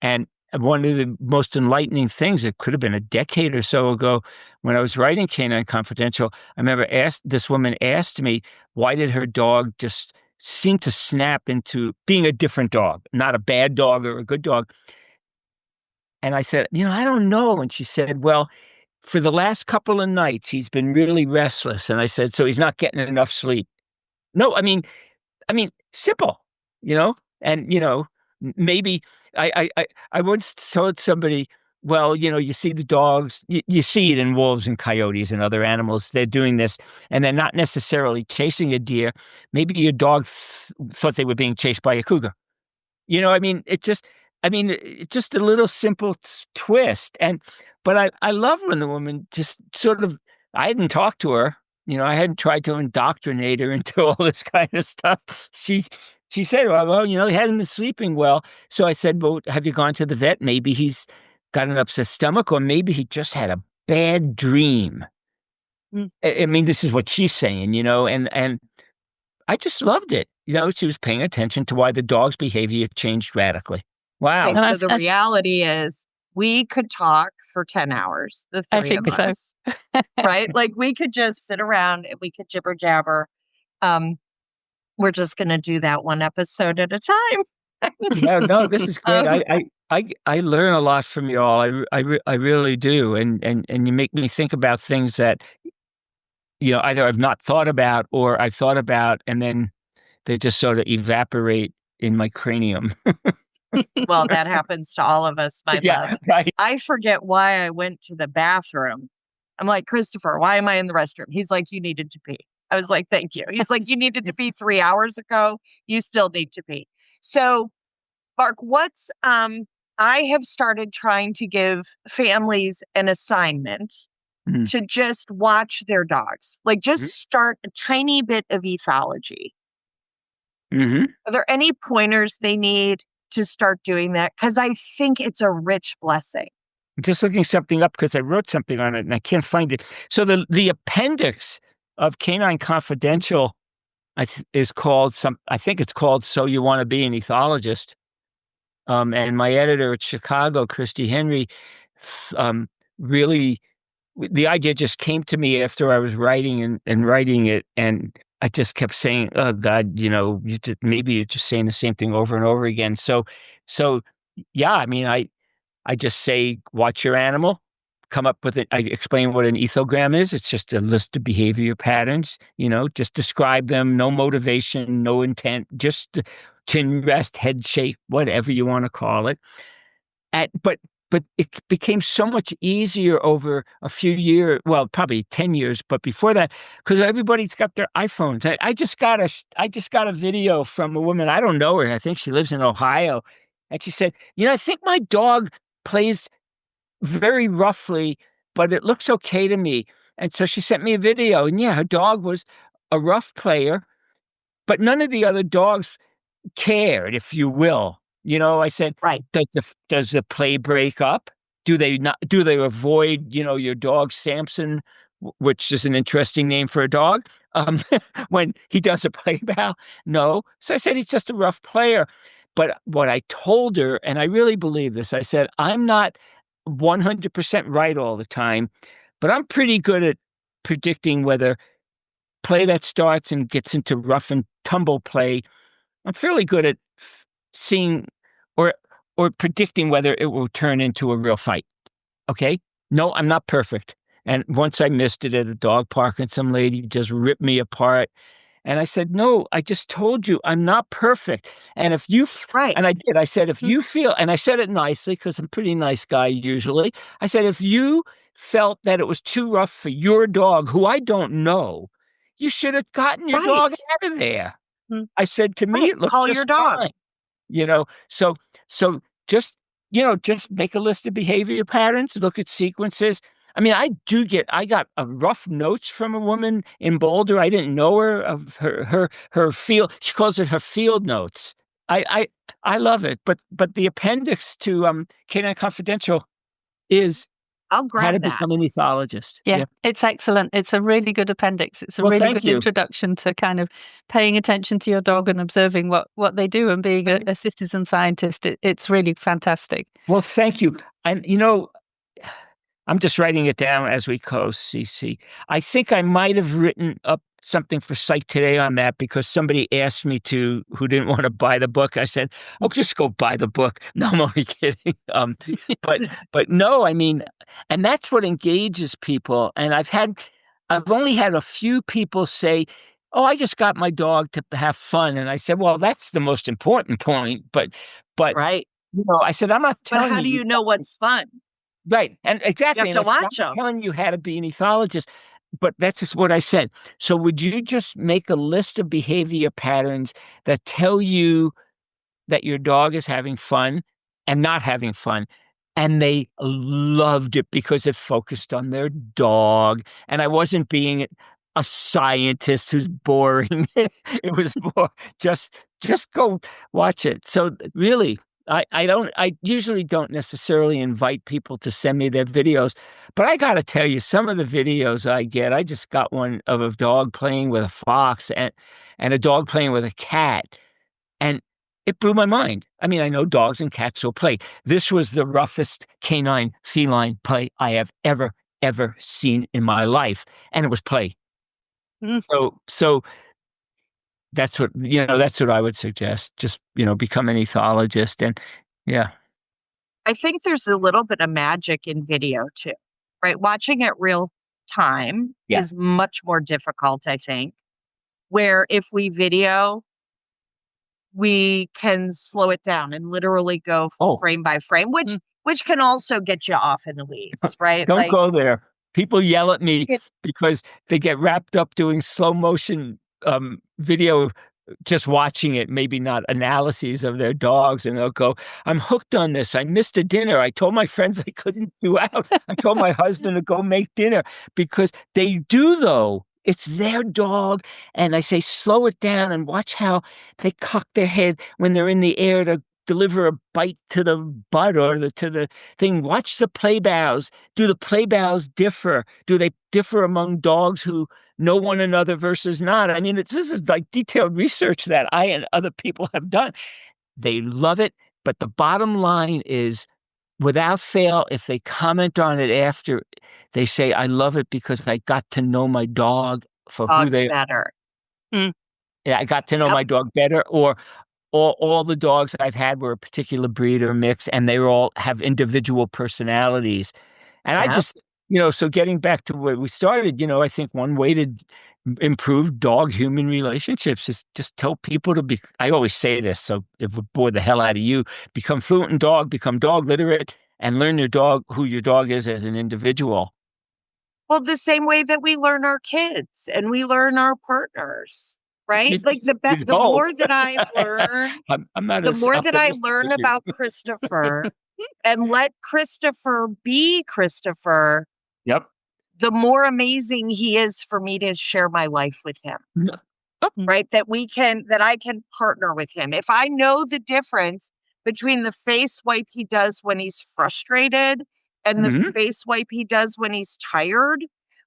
And one of the most enlightening things, it could have been a decade or so ago when I was writing Canine Confidential, I remember this woman asked me, why did her dog just seem to snap into being a different dog, not a bad dog or a good dog? And I said, I don't know. And she said, well, for the last couple of nights, he's been really restless. And I said, so he's not getting enough sleep. No, I mean, simple, and, maybe I once told somebody, well, you see the dogs, you see it in wolves and coyotes and other animals. They're doing this and they're not necessarily chasing a deer. Maybe your dog thought they were being chased by a cougar. It's just a little simple twist. But I love when the woman just sort of, I hadn't talked to her, I hadn't tried to indoctrinate her into all this kind of stuff. She said, well, he hasn't been sleeping well. So I said, well, have you gone to the vet? Maybe he's got an upset stomach, or maybe he just had a bad dream. I mean, this is what she's saying, and I just loved it. She was paying attention to why the dog's behavior changed radically. Wow. Okay, so the reality is we could talk for 10 hours, the three of us, right? Like, we could just sit around and we could jibber jabber. We're just going to do that one episode at a time. No, this is great. I learn a lot from you all. I really do. And you make me think about things that, either I've not thought about or I thought about, and then they just sort of evaporate in my cranium. Well, that happens to all of us, my love. Right. I forget why I went to the bathroom. I'm like, Christopher, why am I in the restroom? He's like, you needed to pee. I was like, thank you. He's like, you needed to pee 3 hours ago. You still need to pee. So, Mark, I have started trying to give families an assignment to just watch their dogs. Like, just start a tiny bit of ethology. Are there any pointers they need to start doing that? Because I think it's a rich blessing. I'm just looking something up because I wrote something on it and I can't find it. So the appendix of Canine Confidential is called I think it's called So You Want to Be an Ethologist. And my editor at Chicago, Christy Henry, really, the idea just came to me after I was writing and writing it. And I just kept saying, oh God, maybe you're just saying the same thing over and over again. So yeah, I mean, I just say, watch your animal, come up with it. I explain what an ethogram is. It's just a list of behavior patterns, just describe them, no motivation, no intent, just chin rest, head shake, whatever you want to call it. But it became so much easier over a few years, well, probably 10 years, but before that, because everybody's got their iPhones. I just got a video from a woman, I don't know her, I think she lives in Ohio, and she said, I think my dog plays very roughly, but it looks okay to me. And so she sent me a video, and yeah, her dog was a rough player, but none of the other dogs cared, if you will. I said, right. Does the play break up? Do they avoid, your dog Samson, which is an interesting name for a dog, when he does a play bow? No. So I said, he's just a rough player. But what I told her, and I really believe this, I said, I'm not 100% right all the time, but I'm pretty good at predicting whether play that starts and gets into rough and tumble play. I'm fairly good at seeing or predicting whether it will turn into a real fight. Okay? No, I'm not perfect. And once I missed it at a dog park and some lady just ripped me apart. And I said, no, I just told you I'm not perfect. And if you, right. And I did, I said, if you feel, and I said it nicely because I'm a pretty nice guy usually. I said, if you felt that it was too rough for your dog, who I don't know, you should have gotten your dog out of there. I said, to me, it looked call just your dog. fine. So just make a list of behavior patterns, look at sequences. I mean, I got a rough notes from a woman in Boulder. I didn't know her, of her field. She calls it her field notes. I love it. But the appendix to Canine Confidential is I'll grab how to that. become an ethologist. Yeah, it's excellent. It's a really good appendix. It's a really good introduction to kind of paying attention to your dog and observing what they do and being a citizen scientist. It's really fantastic. Well, thank you. And, I'm just writing it down as we go, CC. I think I might have written up something for Psych Today on that because somebody asked me to, who didn't want to buy the book. I said, "Oh, just go buy the book." No, I'm only kidding. But no, I mean, and that's what engages people. And I've only had a few people say, "Oh, I just got my dog to have fun." And I said, "Well, that's the most important point." But right. I said, "I'm not telling you." But how do you know what's fun? Right. And exactly. You have to watch them. I'm telling you how to be an ethologist, but that's just what I said. So would you just make a list of behavior patterns that tell you that your dog is having fun and not having fun? And they loved it because it focused on their dog. And I wasn't being a scientist who's boring. It was more just go watch it. So really, I usually don't necessarily invite people to send me their videos, but I got to tell you, some of the videos I get, I just got one of a dog playing with a fox and a dog playing with a cat, and it blew my mind. I mean, I know dogs and cats will play. This was the roughest canine feline play I have ever seen in my life, and it was play. So that's what I would suggest. Just, become an ethologist. And yeah. I think there's a little bit of magic in video too, right? Watching it real time is much more difficult, I think, where if we video, we can slow it down and literally go frame by frame, which can also get you off in the weeds, right? Don't go there. People yell at me because they get wrapped up doing slow motion video, just watching it, maybe not analyses of their dogs, and they'll go, "I'm hooked on this. I missed a dinner. I told my friends I couldn't do out. I told my husband to go make dinner," because they do, though. It's their dog, and I say, slow it down and watch how they cock their head when they're in the air to deliver a bite to the butt or to the thing. Watch the play bows. Do the play bows differ? Do they differ among dogs who know one another versus not? I mean, this is like detailed research that I and other people have done. They love it. the bottom line is, without fail, if they comment on it after, they say, I love it because I got to know my dog for who Dog they are. better. Yeah, I got to know my dog better. Or all the dogs I've had were a particular breed or mix, and they all have individual personalities. And I Yep. just, so getting back to where we started, I think one way to improve dog-human relationships is just tell people to be, I always say this, so it would bore the hell out of you, become fluent in dog, become dog literate, and learn who your dog is as an individual. Well, the same way that we learn our kids and we learn our partners, right? Like the more that I learn, I'm not the more that I optimistic learn as you. about Christopher and let Christopher be Christopher, Yep. the more amazing he is for me to share my life with him. Right? That I can partner with him. If I know the difference between the face wipe he does when he's frustrated and the face wipe he does when he's tired,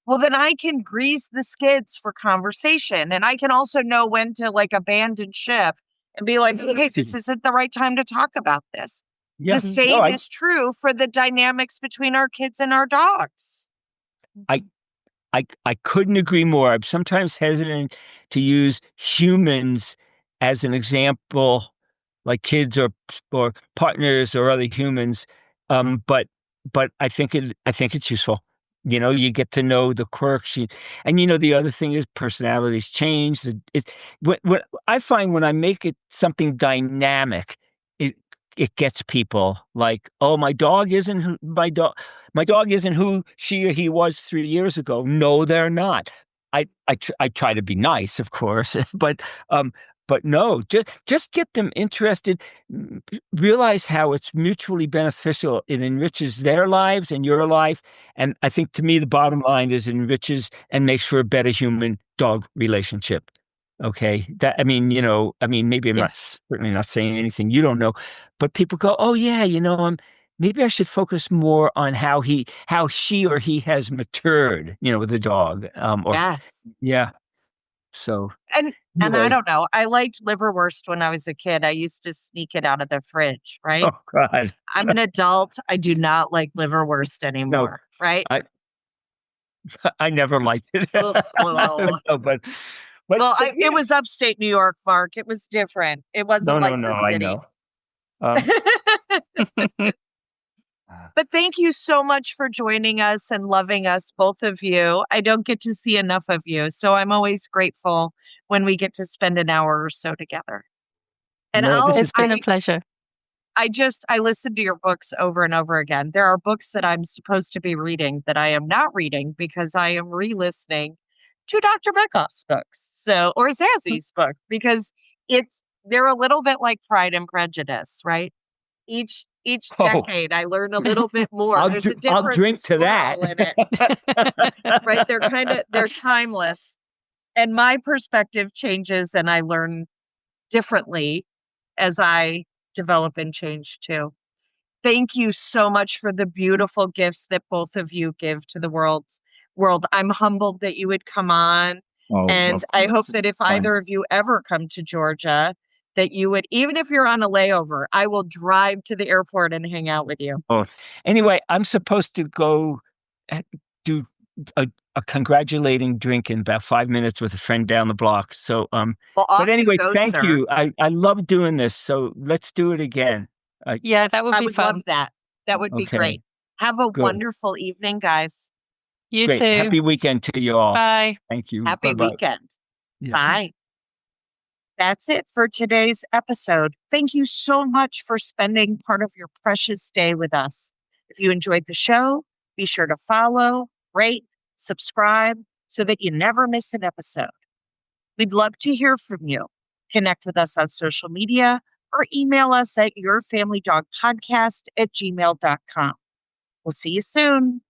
well, then I can grease the skids for conversation. And I can also know when to abandon ship and be like, okay, this isn't the right time to talk about this. Yeah. The same is true for the dynamics between our kids and our dogs. I couldn't agree more. I'm sometimes hesitant to use humans as an example, like kids or partners or other humans. But I think it's useful. You get to know the quirks, and the other thing is personalities change. What I find when I make it something dynamic, it gets people like, oh, my dog isn't who she or he was 3 years ago. No, they're not. I try to be nice, of course, but no, just get them interested. Realize how it's mutually beneficial. It enriches their lives and your life. And I think, to me, the bottom line is it enriches and makes for a better human-dog relationship. Okay. Maybe I'm certainly not saying anything you don't know, but people go, oh yeah, maybe I should focus more on how she or he has matured, with the dog. Yes. Yeah. So. And I don't know. I liked liverwurst when I was a kid. I used to sneak it out of the fridge, right? Oh God. I'm an adult. I do not like liverwurst anymore, right? I never liked it. No, but it was upstate New York, Mark. It was different. It wasn't the city. I know. But thank you so much for joining us and loving us, both of you. I don't get to see enough of you, so I'm always grateful when we get to spend an hour or so together. And it's been a pleasure. I listen to your books over and over again. There are books that I'm supposed to be reading that I am not reading because I am re-listening to Dr. Beckhoff's books, or Zazzy's book, because they're a little bit like Pride and Prejudice, right? Each decade, I learn a little bit more. There's a different I'll drink to that. in it. Right? They're timeless. And my perspective changes and I learn differently as I develop and change too. Thank you so much for the beautiful gifts that both of you give to the world. I'm humbled that you would come on. And I hope that if either of you ever come to Georgia, that you would, even if you're on a layover, I will drive to the airport and hang out with you. Anyway, I'm supposed to go do a congratulating drink in about 5 minutes with a friend down the block. So, but anyway, thank you. I love doing this. So let's do it again. Yeah, that would be fun. Love that. That would be great. Have a wonderful evening, guys. You too. Happy weekend to you all. Bye. Thank you. Happy weekend. Yeah. Bye. That's it for today's episode. Thank you so much for spending part of your precious day with us. If you enjoyed the show, be sure to follow, rate, subscribe so that you never miss an episode. We'd love to hear from you. Connect with us on social media or email us at yourfamilydogpodcast@gmail.com. We'll see you soon.